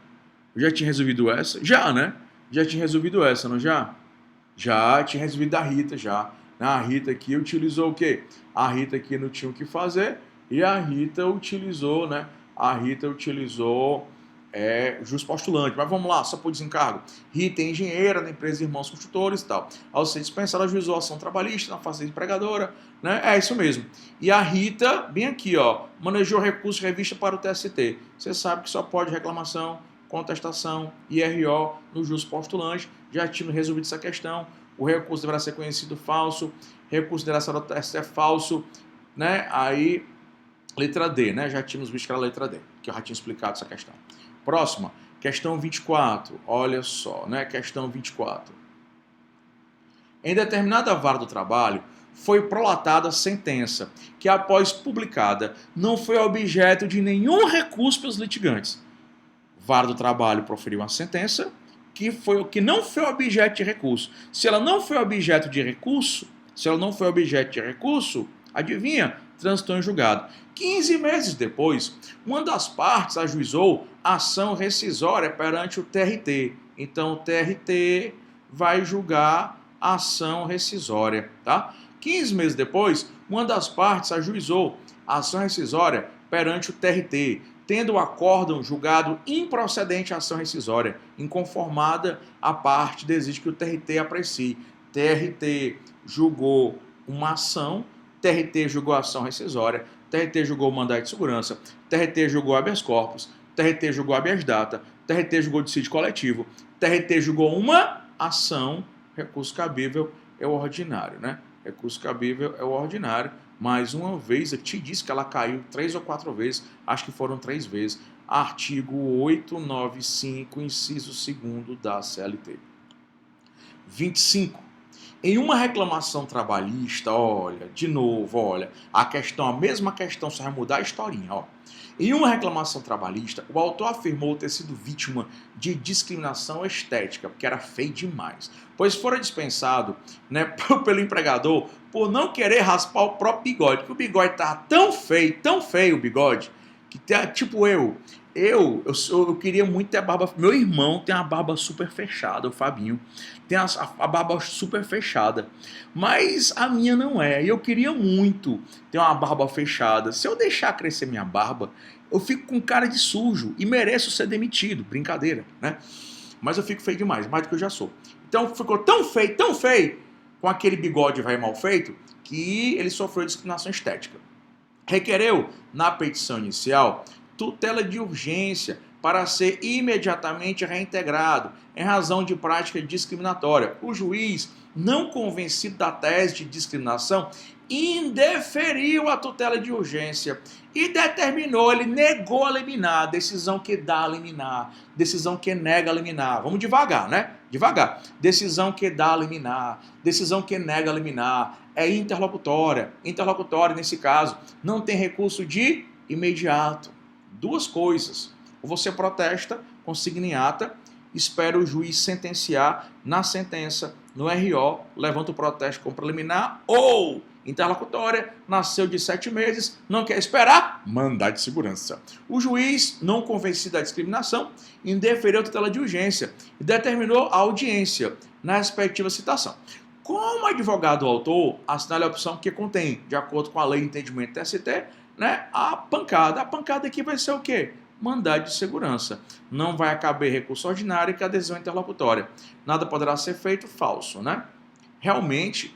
Speaker 1: Eu já tinha resolvido essa? Já, né? Já tinha resolvido essa, não já? Já tinha resolvido a Rita, já. A Rita aqui utilizou o quê? A Rita aqui não tinha o que fazer e a Rita utilizou, né? A Rita utilizou jus postulante. Mas vamos lá, só por desencargo. Rita é engenheira da empresa Irmãos Construtores e tal. Ao ser dispensada, ajuizou a ação trabalhista na face empregadora, né? É isso mesmo. E a Rita, bem aqui, manejou recurso de revista para o TST. Você sabe que só pode reclamação, contestação, IRO no jus postulante. Já tínhamos resolvido essa questão. O recurso deverá ser conhecido falso, recurso deverá ser falso, né? Aí, letra D, né? Já tínhamos visto que era a letra D, que eu já tinha explicado essa questão. Próxima, questão 24, olha só, né? Questão 24. Em determinada vara do trabalho, foi prolatada sentença que, após publicada, não foi objeto de nenhum recurso pelos litigantes. Vara do trabalho proferiu uma sentença que não foi objeto de recurso. Se ela não foi objeto de recurso, adivinha? Transitou em julgado. 15 meses depois, uma das partes ajuizou ação rescisória perante o TRT. Então, o TRT vai julgar a ação rescisória, tá? 15 meses depois, uma das partes ajuizou a ação rescisória perante o TRT, tendo o acórdão julgado improcedente a ação rescisória, inconformada a parte desiste que o TRT aprecie. TRT julgou uma ação, TRT julgou a ação rescisória, TRT julgou o mandado de segurança, TRT julgou habeas corpus, TRT julgou habeas data, TRT julgou dissídio coletivo, TRT julgou uma ação, recurso cabível é o ordinário, né? Recurso cabível é o ordinário. Mais uma vez, eu te disse que ela caiu 3 ou 4 vezes, acho que foram 3 vezes. Artigo 895, inciso 2º da CLT. 25. Em uma reclamação trabalhista, de novo, a mesma questão, só vai mudar a historinha, Em uma reclamação trabalhista, o autor afirmou ter sido vítima de discriminação estética, porque era feio demais, pois fora dispensado, né, pelo empregador por não querer raspar o próprio bigode, porque o bigode estava tão feio o bigode, que tipo eu queria muito ter a barba. Meu irmão tem a barba super fechada, o Fabinho tem a barba super fechada, mas a minha não é. E eu queria muito ter uma barba fechada. Se eu deixar crescer minha barba, eu fico com cara de sujo e mereço ser demitido. Brincadeira, né? Mas eu fico feio demais, mais do que eu já sou. Então ficou tão feio, com aquele bigode vai mal feito, que ele sofreu discriminação estética. Requereu, na petição inicial, tutela de urgência para ser imediatamente reintegrado, em razão de prática discriminatória. O juiz, não convencido da tese de discriminação, indeferiu a tutela de urgência e determinou, ele negou a liminar, decisão que dá a liminar, decisão que nega a liminar. Vamos devagar, né? Devagar. Decisão que dá a liminar, decisão que nega a liminar, é interlocutória. Interlocutória, nesse caso, não tem recurso de imediato. Duas coisas. Ou você protesta, consigna em ata, espera o juiz sentenciar, na sentença, no RO, levanta o protesto com preliminar, ou interlocutória, nasceu de 7 meses, não quer esperar, mandado de segurança. O juiz, não convencido da discriminação, indeferiu a tutela de urgência e determinou a audiência na respectiva citação. Como advogado autor, assinale a opção que contém, de acordo com a lei de entendimento TST, né, a pancada. A pancada aqui vai ser o quê? Mandado de segurança. Não vai caber recurso ordinário que a decisão interlocutória. Nada poderá ser feito falso, né? Realmente,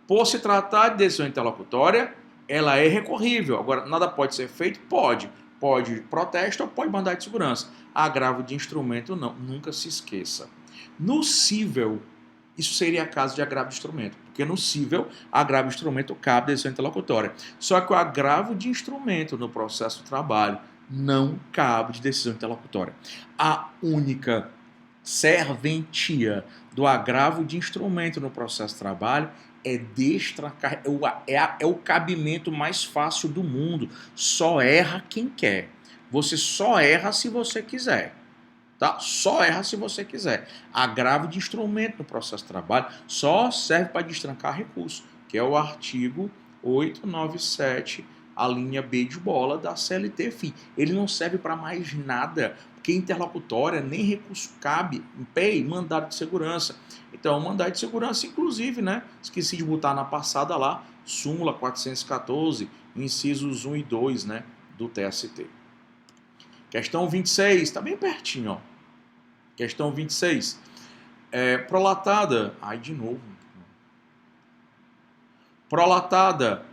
Speaker 1: por se tratar de decisão interlocutória, ela é recorrível. Agora, nada pode ser feito? Pode pode protesto ou pode mandado de segurança. Agravo de instrumento, não. Nunca se esqueça. No cível, isso seria caso de agravo de instrumento, porque no cível, agravo de instrumento cabe decisão interlocutória. Só que o agravo de instrumento no processo de trabalho não cabe de decisão interlocutória. A única serventia do agravo de instrumento no processo de trabalho é destrancar, é o cabimento mais fácil do mundo. Só erra quem quer. Você só erra se você quiser. Tá? Só erra se você quiser. Agravo de instrumento no processo de trabalho só serve para destrancar recurso, que é o artigo 897, a linha B de bola da CLT-FII. Ele não serve para mais nada, porque interlocutória nem recurso cabe em PEI, mandado de segurança. Então, mandado de segurança, inclusive, né? Esqueci de botar na passada lá, súmula 414, incisos 1 e 2, né? Do TST. Questão 26, está bem pertinho, ó. Questão 26. Prolatada. Ai, de novo. Prolatada.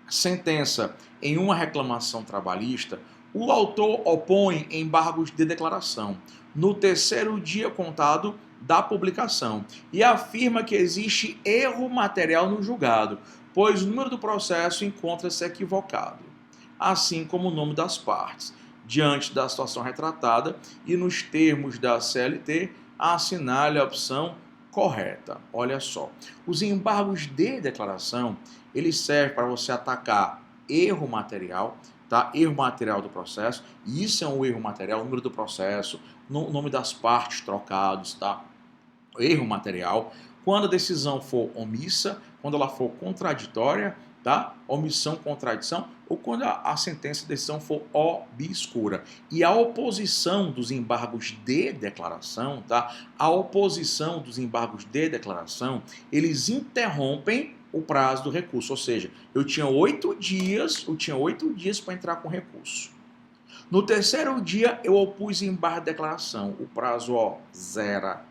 Speaker 1: Sentença em uma reclamação trabalhista, o autor opõe embargos de declaração no terceiro dia contado da publicação e afirma que existe erro material no julgado, pois o número do processo encontra-se equivocado, assim como o nome das partes. Diante da situação retratada e nos termos da CLT, assinale a opção correta. Olha só, os embargos de declaração, eles servem para você atacar erro material, tá? Erro material do processo, e isso é um erro material, o número do processo, o nome das partes trocados, tá? Erro material. Quando a decisão for omissa, quando ela for contraditória, tá? Omissão, contradição, ou quando a sentença de decisão for obscura. E a oposição dos embargos de declaração, tá? A oposição dos embargos de declaração, eles interrompem o prazo do recurso, ou seja, eu tinha 8 dias para entrar com recurso. No terceiro dia, eu opus embargo de declaração. O prazo, zera,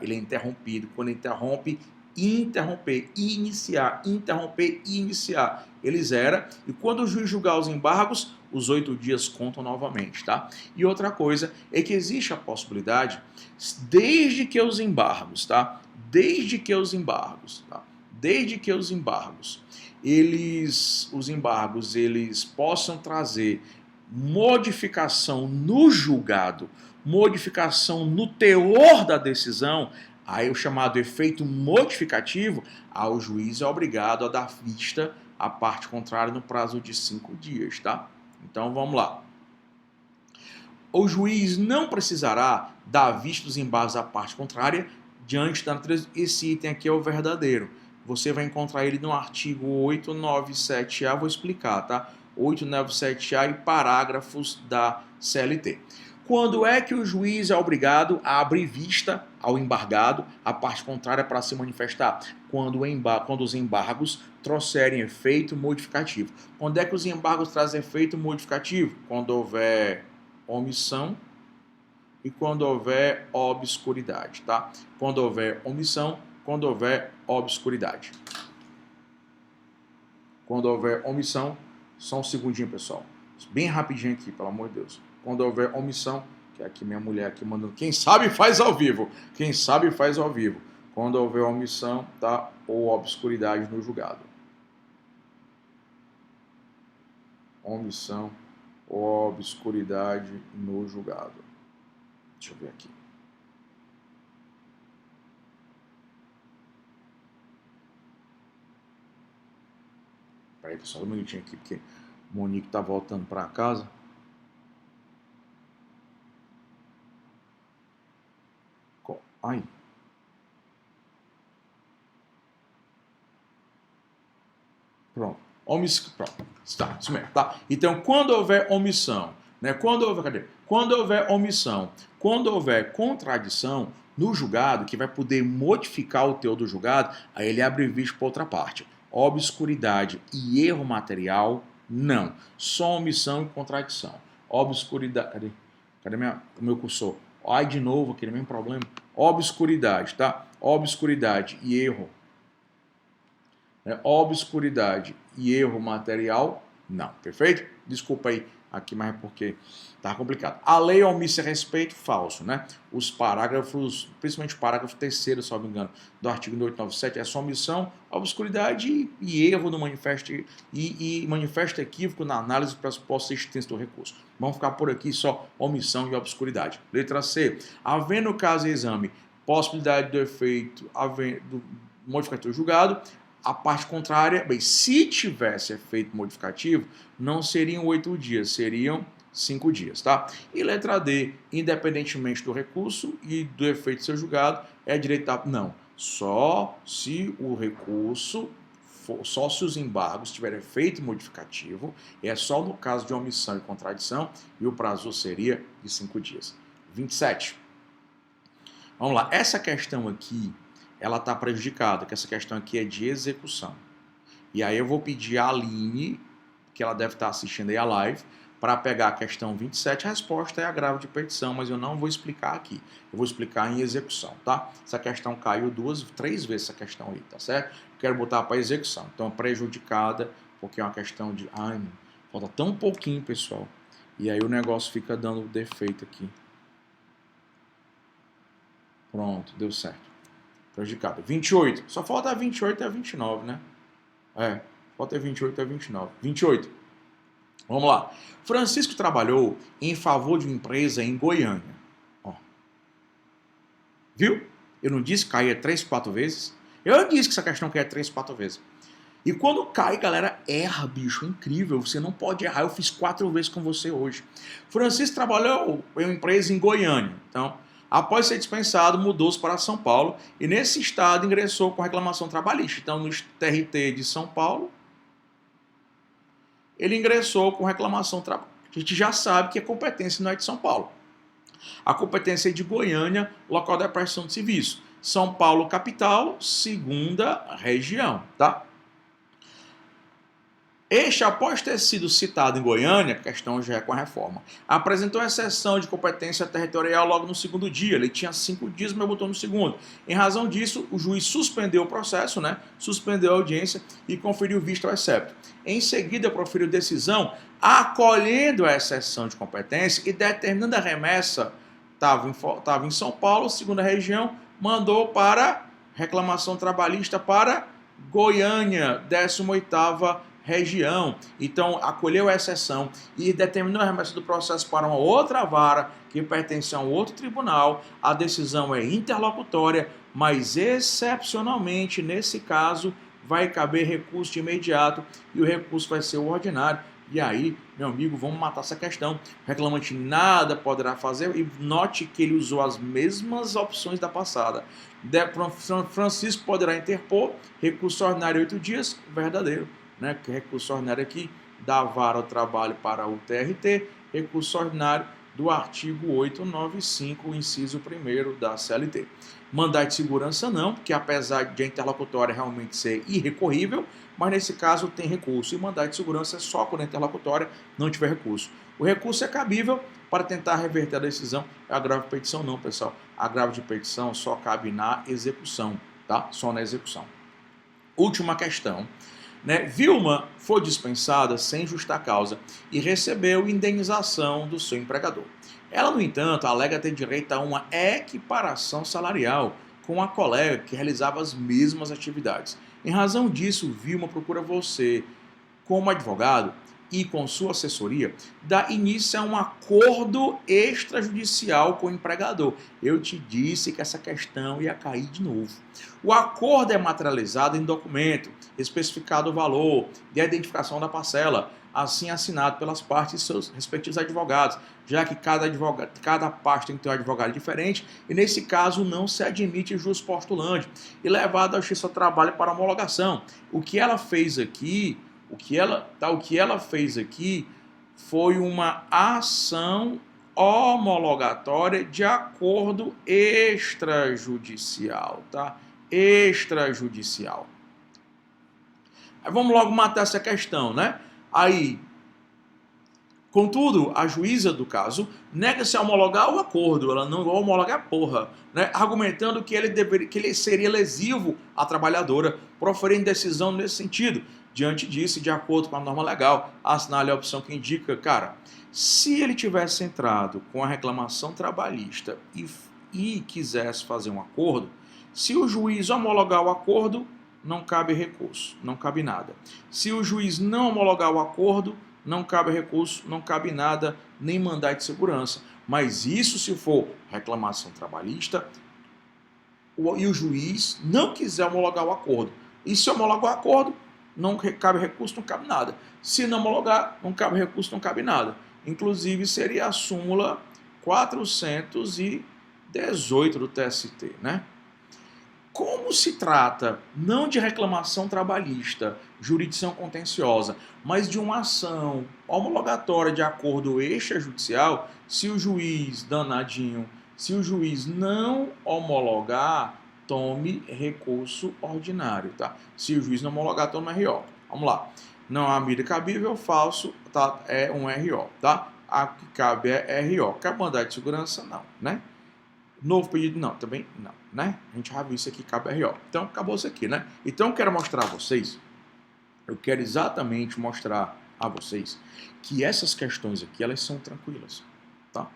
Speaker 1: ele é interrompido. Quando interrompe, interromper, iniciar, interromper e iniciar. Ele zera. E quando o juiz julgar os embargos, os 8 dias contam novamente, tá? E outra coisa é que existe a possibilidade, desde que os embargos, eles possam trazer modificação no julgado, modificação no teor da decisão, aí o chamado efeito modificativo, o juiz é obrigado a dar vista à parte contrária no prazo de 5 dias, tá? Então vamos lá. O juiz não precisará dar vista dos embargos à parte contrária diante da natureza. Esse item aqui é o verdadeiro. Você vai encontrar ele no artigo 897A, vou explicar, tá? 897A e parágrafos da CLT. Quando é que o juiz é obrigado a abrir vista ao embargado, a parte contrária, para se manifestar? Quando os embargos trouxerem efeito modificativo. Quando é que os embargos trazem efeito modificativo? Quando houver omissão e quando houver obscuridade, tá? Quando houver omissão, quando houver obscuridade. Quando houver omissão, só um segundinho, pessoal. Bem rapidinho aqui, pelo amor de Deus. Quando houver omissão, que é aqui minha mulher aqui mandando, quem sabe faz ao vivo. Quem sabe faz ao vivo. Quando houver omissão, tá? Ou obscuridade no julgado. Omissão ou obscuridade no julgado. Deixa eu ver aqui. Peraí, pessoal, um minutinho aqui, porque o Monique tá voltando para casa. Ai. Pronto. Pronto. Tá, isso mesmo, tá? Então, quando houver omissão, né? Quando houver omissão, quando houver contradição no julgado, que vai poder modificar o teor do julgado, aí ele abre vista para outra parte. Obscuridade e erro material, não. Só omissão e contradição. Obscuridade. Cadê o meu cursor? Ai, de novo, aquele mesmo problema. Obscuridade, tá? Obscuridade e erro. Obscuridade e erro material, não. Perfeito? Desculpa aí, aqui, mas é porque tá complicado. A lei omite respeito, falso, né? Os parágrafos, principalmente o parágrafo 3º, se não me engano, do artigo 897, é só omissão, obscuridade e erro no manifesto e manifesto equívoco na análise dos pressupostos existentes do recurso. Vamos ficar por aqui só omissão e obscuridade. Letra C. Havendo caso e exame, possibilidade do efeito do modificativo julgado, a parte contrária, bem, se tivesse efeito modificativo, não seriam 8 dias, seriam 5 dias, tá? E letra D, independentemente do recurso e do efeito ser julgado, é direito a... Não, só se o recurso, só se os embargos tiverem efeito modificativo, é só no caso de omissão e contradição, e o prazo seria de 5 dias. 27. Vamos lá, essa questão aqui, ela está prejudicada, que essa questão aqui é de execução. E aí eu vou pedir a Aline, que ela deve estar assistindo aí a live, para pegar a questão 27, a resposta é agravo de petição, mas eu não vou explicar aqui. Eu vou explicar em execução, tá? Essa questão caiu 3 vezes, essa questão aí, tá certo? Quero botar para execução. Então, prejudicada, porque é uma questão de... Ai, falta tão pouquinho, pessoal. E aí o negócio fica dando defeito aqui. Pronto, deu certo. Prejudicado. 28. Só falta 28 a 29, né? Falta 28 a 29. 28. Vamos lá. Francisco trabalhou em favor de uma empresa em Goiânia. Ó. Viu? Eu não disse que caía 3, 4 vezes? Eu disse que essa questão caía 3, 4 vezes. E quando cai, galera, erra, bicho. Incrível. Você não pode errar. Eu fiz 4 vezes com você hoje. Francisco trabalhou em uma empresa em Goiânia. Então... Após ser dispensado, mudou-se para São Paulo e nesse estado ingressou com reclamação trabalhista. Então, no TRT de São Paulo, ele ingressou com reclamação trabalhista. A gente já sabe que a competência não é de São Paulo. A competência é de Goiânia, local da prestação de serviço. São Paulo, capital, 2ª região, tá? Este, após ter sido citado em Goiânia, a questão já é com a reforma, apresentou exceção de competência territorial logo no 2º dia. Ele tinha 5 dias, mas botou no 2º. Em razão disso, o juiz suspendeu o processo, né? Suspendeu a audiência e conferiu vista ao excepto. Em seguida, proferiu decisão acolhendo a exceção de competência e determinando a remessa. Estava em São Paulo, 2ª região, mandou para reclamação trabalhista para Goiânia, 18ª região. Então, acolheu a exceção e determinou a remessa do processo para uma outra vara que pertence a um outro tribunal. A decisão é interlocutória, mas excepcionalmente, nesse caso, vai caber recurso de imediato e o recurso vai ser o ordinário. E aí, meu amigo, vamos matar essa questão. O reclamante nada poderá fazer e note que ele usou as mesmas opções da passada. Francisco poderá interpor recurso ordinário 8 dias, verdadeiro. Né, que recurso ordinário aqui da vara ao trabalho para o TRT, recurso ordinário do artigo 895, inciso 1º da CLT. Mandado de segurança não, porque apesar de a interlocutória realmente ser irrecorrível, mas nesse caso tem recurso. E mandado de segurança é só quando a interlocutória não tiver recurso. O recurso é cabível para tentar reverter a decisão. Agravo de petição não, pessoal. Agravo de petição só cabe na execução, tá? Só na execução. Última questão. Vilma foi dispensada sem justa causa e recebeu indenização do seu empregador. Ela, no entanto, alega ter direito a uma equiparação salarial com a colega que realizava as mesmas atividades. Em razão disso, Vilma procura você, como advogado e com sua assessoria, dar início a um acordo extrajudicial com o empregador. Eu te disse que essa questão ia cair de novo. O acordo é materializado em documento, especificado o valor e a identificação da parcela, assim assinado pelas partes e seus respectivos advogados, já que cada parte tem que ter um advogado diferente, e nesse caso não se admite jus postulante, e levado à justiça do trabalho para homologação. O que ela fez aqui foi uma ação homologatória de acordo extrajudicial, tá? Extrajudicial. Aí vamos logo matar essa questão, né? Aí, contudo, a juíza do caso nega-se a homologar o acordo, ela não vai homologar a porra, né? Argumentando que ele seria lesivo à trabalhadora, proferindo decisão nesse sentido, Diante disso, de acordo com a norma legal, assinale a opção que indica, cara, se ele tivesse entrado com a reclamação trabalhista e quisesse fazer um acordo, se o juiz homologar o acordo, não cabe recurso, não cabe nada. Se o juiz não homologar o acordo, não cabe recurso, não cabe nada, nem mandado de segurança. Mas isso se for reclamação trabalhista e o juiz não quiser homologar o acordo. E se homologar o acordo, não cabe recurso, não cabe nada. Se não homologar, não cabe recurso, não cabe nada. Inclusive, seria a súmula 418 do TST, né? Como se trata não de reclamação trabalhista, jurisdição contenciosa, mas de uma ação homologatória de acordo extrajudicial, se o juiz danadinho, se o juiz não homologar, tome recurso ordinário, tá? Se o juiz não homologar, tome RO. Vamos lá. Não há medida cabível, falso, tá? É um RO, tá? A que cabe é RO. Cabe mandado de segurança? Não, né? Novo pedido? Não, também não, né? A gente já viu isso aqui, cabe RO. Então, acabou isso aqui, né? Então, eu quero mostrar a vocês, eu quero exatamente mostrar a vocês que essas questões aqui, elas são tranquilas, tá?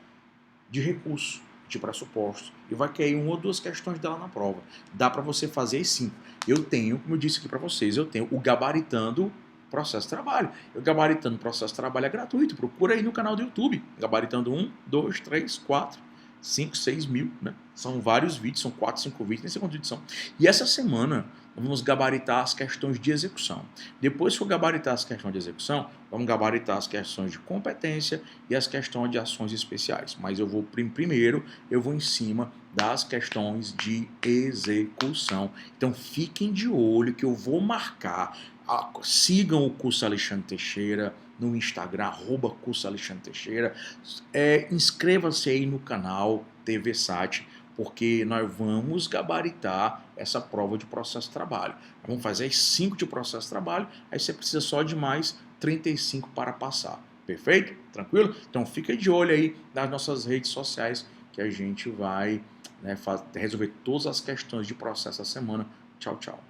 Speaker 1: De recurso, de pressupostos, e vai cair uma ou duas questões dela na prova. Dá para você fazer as 5. Eu tenho, como eu disse aqui para vocês, eu tenho o Gabaritando Processo de Trabalho. O Gabaritando Processo de Trabalho é gratuito, procura aí no canal do YouTube. Gabaritando 1, 2, 3, 4, 5, 6 mil, né? São vários vídeos, são 4, 5 vídeos, nem sei quantos vídeos são. E essa semana nós vamos gabaritar as questões de execução. Depois que eu gabaritar as questões de execução, vamos gabaritar as questões de competência e as questões de ações especiais. Mas eu vou primeiro, eu vou em cima das questões de execução. Então fiquem de olho que eu vou marcar. Sigam o curso Alexandre Teixeira no Instagram, @curso Alexandre Teixeira. Inscreva-se aí no canal TV Sat, porque nós vamos gabaritar essa prova de processo de trabalho. Vamos fazer as 5 de processo de trabalho, aí você precisa só de mais 35 para passar. Perfeito? Tranquilo? Então fica de olho aí nas nossas redes sociais que a gente vai resolver todas as questões de processo essa semana. Tchau, tchau.